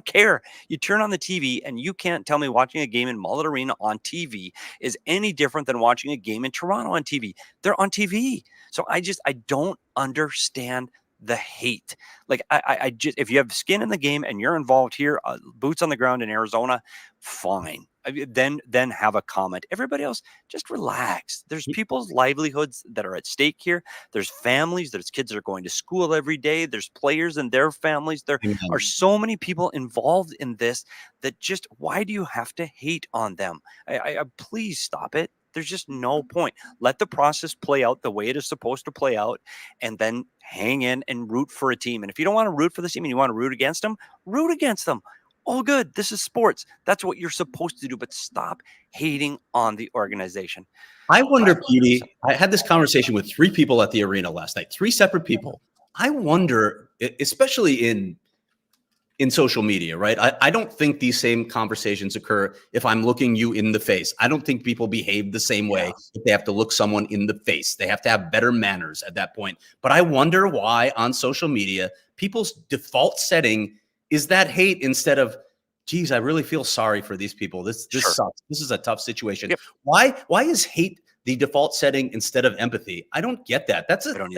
care. You turn on the TV and you can't tell me watching a game in Mullet Arena on TV is any different than watching a game in Toronto on TV. They're on TV. So I don't understand the hate. Like I just, if you have skin in the game and you're involved here, boots on the ground in Arizona, fine. Then have a comment. Everybody else, just relax. There's people's livelihoods that are at stake here. There's families. There's kids that are going to school every day. There's players and their families. There are so many people involved in this that just, why do you have to hate on them? I please stop it. There's just no point. Let the process play out the way it is supposed to play out, and then hang in and root for a team. And if you don't want to root for the team and you want to root against them, root against them. All good. This is sports. That's what you're supposed to do. But stop hating on the organization. I wonder, Petey, I had this conversation with 3 people at the arena last night, 3 separate people. I wonder, especially in social media, right? I don't think these same conversations occur if I'm looking you in the face. I don't think people behave the same way if they have to look someone in the face. They have to have better manners at that point. But I wonder why on social media, people's default setting is that hate instead of, geez, I really feel sorry for these people. This sucks. This is a tough situation. Yep. Why is hate the default setting instead of empathy? I don't get that. That's a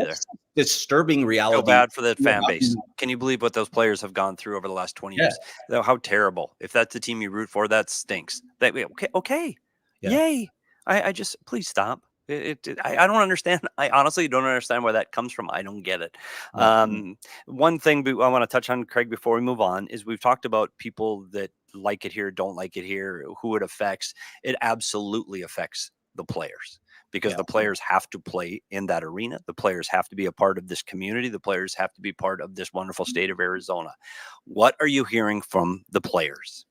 disturbing reality. Feel bad for the fan base. Can you believe what those players have gone through over the last 20 years? How terrible. If that's the team you root for, that stinks. Okay. Yeah. Yay. I just, please stop. I don't understand. I honestly don't understand where that comes from. I don't get it. One thing I want to touch on, Craig, before we move on, is we've talked about people that like it here, don't like it here, who it affects. It absolutely affects the players, because the players have to play in that arena. The players have to be a part of this community. The players have to be part of this wonderful state of Arizona. What are you hearing from the players?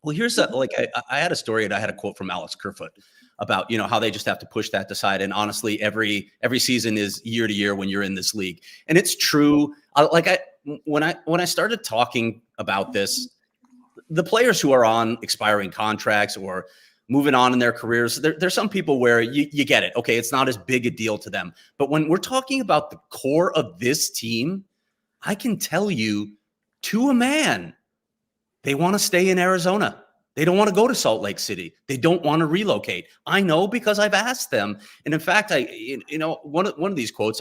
Well, here's I had a story, and I had a quote from Alex Kerfoot about, how they just have to push that aside. And honestly, every season is year to year when you're in this league. And it's true. When I started talking about this, the players who are on expiring contracts or moving on in their careers, there's some people where you get it. Okay, it's not as big a deal to them. But when we're talking about the core of this team, I can tell you to a man, they want to stay in Arizona. They don't want to go to Salt Lake City. They don't want to relocate. I know because I've asked them. And in fact, one of these quotes,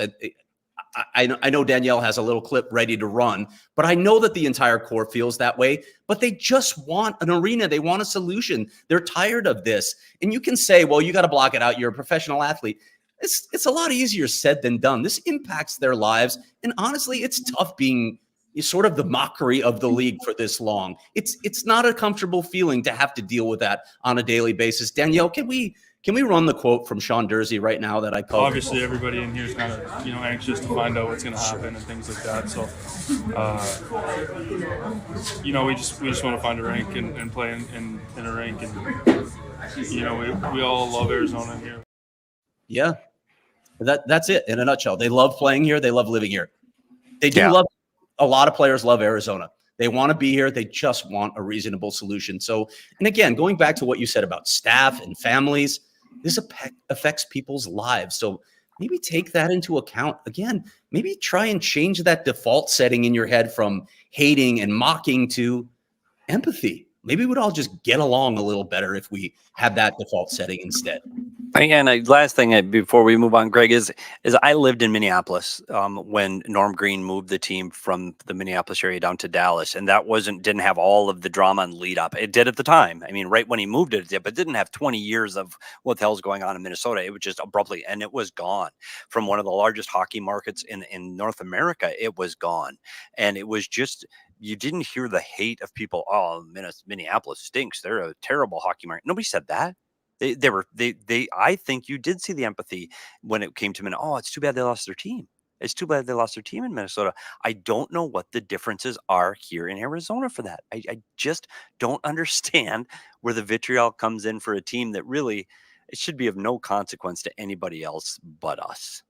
I know Danielle has a little clip ready to run, but I know that the entire core feels that way, but they just want an arena. They want a solution. They're tired of this. And you can say, well, you got to block it out. You're a professional athlete. It's a lot easier said than done. This impacts their lives. And honestly, it's tough being sort of the mockery of the league for this long. It's not a comfortable feeling to have to deal with that on a daily basis. Danielle, can we run the quote from Sean Dursey right now that I called? Obviously, everybody in here is kind of anxious to find out what's going to happen and things like that. So, we just want to find a rink and play in a rink, and we all love Arizona here. Yeah, that's it in a nutshell. They love playing here. They love living here. They do love. A lot of players love Arizona. They want to be here. They just want a reasonable solution. So, and again, going back to what you said about staff and families, this affects people's lives. So maybe take that into account. Again, maybe try and change that default setting in your head from hating and mocking to empathy. Maybe we'd all just get along a little better if we had that default setting instead. And last thing before we move on, Greg, is I lived in Minneapolis when Norm Green moved the team from the Minneapolis area down to Dallas, and that didn't have all of the drama and lead up. It did at the time. I mean, right when he moved it did, but didn't have 20 years of what the hell's going on in Minnesota. It was just abruptly, and it was gone from one of the largest hockey markets in North America. It was gone, and it was just. You didn't hear the hate of people. Oh, Minneapolis stinks. They're a terrible hockey market. Nobody said that. I think you did see the empathy when it came to Minnesota. Oh, it's too bad they lost their team. It's too bad they lost their team in Minnesota. I don't know what the differences are here in Arizona for that. I just don't understand where the vitriol comes in for a team that really, it should be of no consequence to anybody else but us.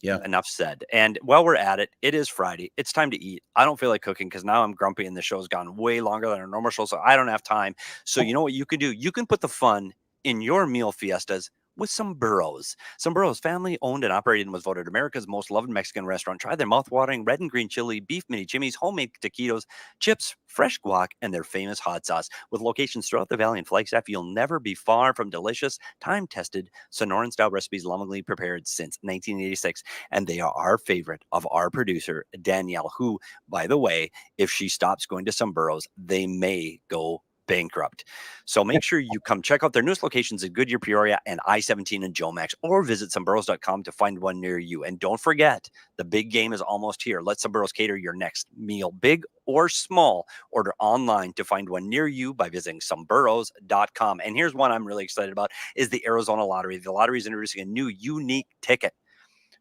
Yeah. Enough said. And while we're at it, it is Friday. It's time to eat. I don't feel like cooking because now I'm grumpy and the show's gone way longer than our normal show. So I don't have time. So you know what you can do? You can put the fun in your meal fiestas with some Burros. Some Burros, family owned and operated, and was voted America's most loved Mexican restaurant. Try their mouth-watering red and green chili, beef mini chimneys, homemade taquitos, chips, fresh guac, and their famous hot sauce. With locations throughout the valley and Flagstaff, you'll never be far from delicious, time-tested, Sonoran-style recipes lovingly prepared since 1986. And they are our favorite of our producer, Danielle, who, by the way, if she stops going to some Burros, they may go bankrupt. So make sure you come check out their newest locations in Goodyear, Peoria, and I-17 in Jomax, or visit someburros.com to find one near you. And don't forget, the big game is almost here. Let Some Burros cater your next meal, big or small. Order online to find one near you by visiting someburros.com. And here's one I'm really excited about is the Arizona Lottery. The lottery is introducing a new unique ticket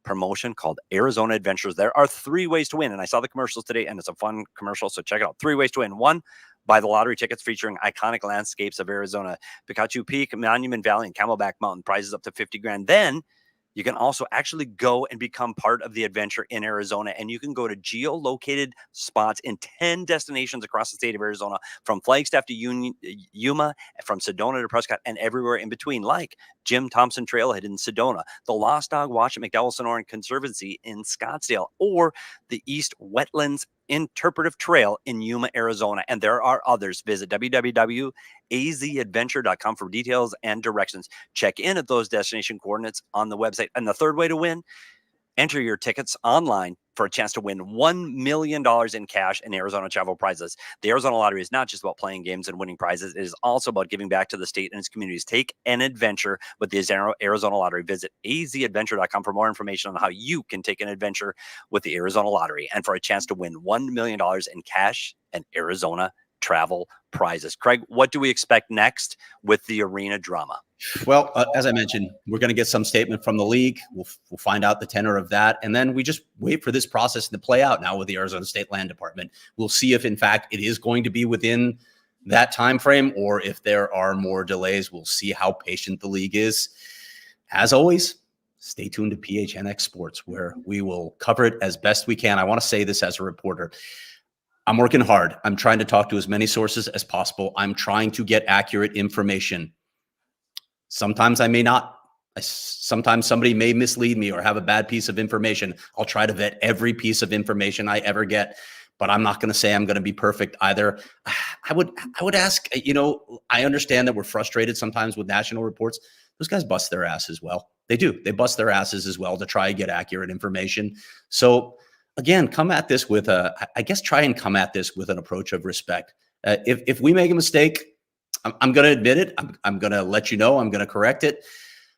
promotion called Arizona Adventures. There are 3 ways to win, and I saw the commercials today, and it's a fun commercial, so check it out. 3 ways to win. 1, buy the lottery tickets featuring iconic landscapes of Arizona, Picacho Peak, Monument Valley, and Camelback Mountain. Prizes up to $50,000. Then you can also actually go and become part of the adventure in Arizona, and you can go to geolocated spots in 10 destinations across the state of Arizona, from Flagstaff to Yuma, from Sedona to Prescott, and everywhere in between, like Jim Thompson Trailhead in Sedona, the Lost Dog Watch at McDowell Sonoran Conservancy in Scottsdale, or the East Wetlands Interpretive Trail in Yuma, Arizona. And there are others. Visit www.azadventure.com for details and directions. Check in at those destination coordinates on the website. And the third way to win, enter your tickets online for a chance to win $1 million in cash and Arizona travel prizes. The Arizona Lottery is not just about playing games and winning prizes. It is also about giving back to the state and its communities. Take an adventure with the Arizona Lottery. Visit azadventure.com for more information on how you can take an adventure with the Arizona Lottery and for a chance to win $1 million in cash and Arizona travel prizes. Craig, what do we expect next with the arena drama? Well, as I mentioned, we're going to get some statement from the league. We'll find out the tenor of that. And then we just wait for this process to play out now with the Arizona State Land Department. We'll see if, in fact, it is going to be within that time frame or if there are more delays. We'll see how patient the league is. As always, stay tuned to PHNX Sports, where we will cover it as best we can. I want to say this as a reporter. I'm working hard. I'm trying to talk to as many sources as possible. I'm trying to get accurate information. Sometimes I may not. Sometimes somebody may mislead me or have a bad piece of information. I'll try to vet every piece of information I ever get, but I'm not going to say I'm going to be perfect either. I would ask, I understand that we're frustrated sometimes with national reports. Those guys bust their ass as well. They do. They bust their asses as well to try and get accurate information. So again, try and come at this with an approach of respect. If we make a mistake, I'm going to admit it. I'm going to let you know. I'm going to correct it.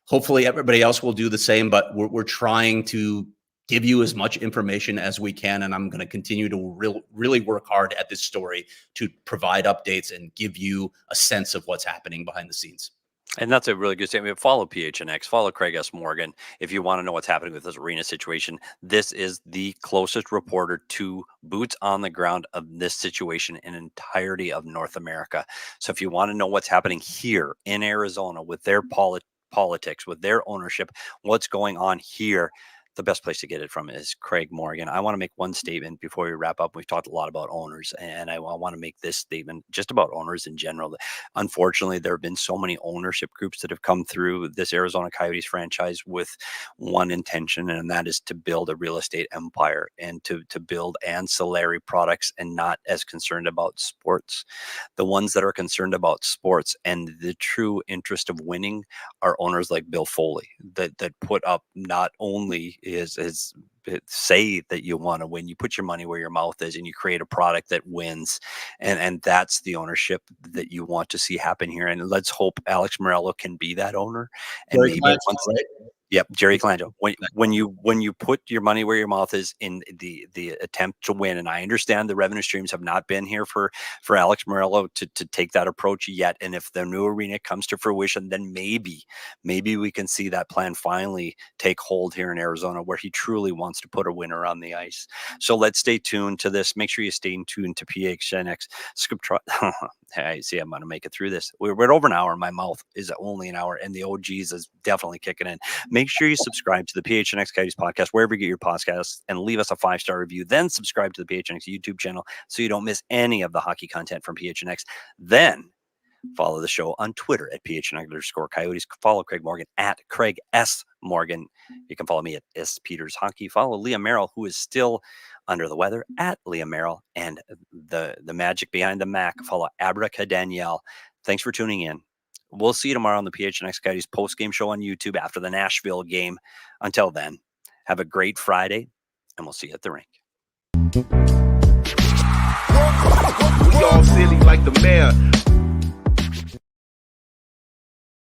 Hopefully everybody else will do the same, but we're trying to give you as much information as we can. And I'm going to continue to really work hard at this story to provide updates and give you a sense of what's happening behind the scenes. And that's a really good statement. Follow PHNX, follow Craig S. Morgan. If you want to know what's happening with this arena situation, this is the closest reporter to boots on the ground of this situation in entirety of North America. So if you want to know what's happening here in Arizona with their politics, with their ownership, what's going on here, the best place to get it from is Craig Morgan. I want to make one statement before we wrap up. We've talked a lot about owners, and I want to make this statement just about owners in general. Unfortunately, there have been so many ownership groups that have come through this Arizona Coyotes franchise with one intention, and that is to build a real estate empire and to build ancillary products and not as concerned about sports. The ones that are concerned about sports and the true interest of winning are owners like Bill Foley that put up not only is say that you want to win, you put your money where your mouth is and you create a product that wins. And that's the ownership that you want to see happen here. And let's hope Alex Meruelo can be that owner. And maybe once, yep, Jerry Colangelo. When you put your money where your mouth is in the attempt to win, and I understand the revenue streams have not been here for Alex Meruelo to take that approach yet. And if the new arena comes to fruition, then maybe we can see that plan finally take hold here in Arizona, where he truly wants to put a winner on the ice. So let's stay tuned to this. Make sure you stay tuned to PHNX. I see I'm going to make it through this. We're at over an hour. My mouth is only an hour, and the OGs is definitely kicking in. Make sure you subscribe to the PHNX Coyotes podcast, wherever you get your podcasts, and leave us a 5-star review. Then subscribe to the PHNX YouTube channel so you don't miss any of the hockey content from PHNX. Then follow the show on Twitter at PHNX_Coyotes. Follow Craig Morgan at Craig S. Morgan. You can follow me at S. Peters Hockey. Follow Leah Merrill, who is still under the weather, at Leah Merrill. And the magic behind the Mac, follow Abraca Danielle. Thanks for tuning in. We'll see you tomorrow on the PHNX Coyotes post-game show on YouTube after the Nashville game. Until then, have a great Friday, and we'll see you at the rink. We all silly like the mayor.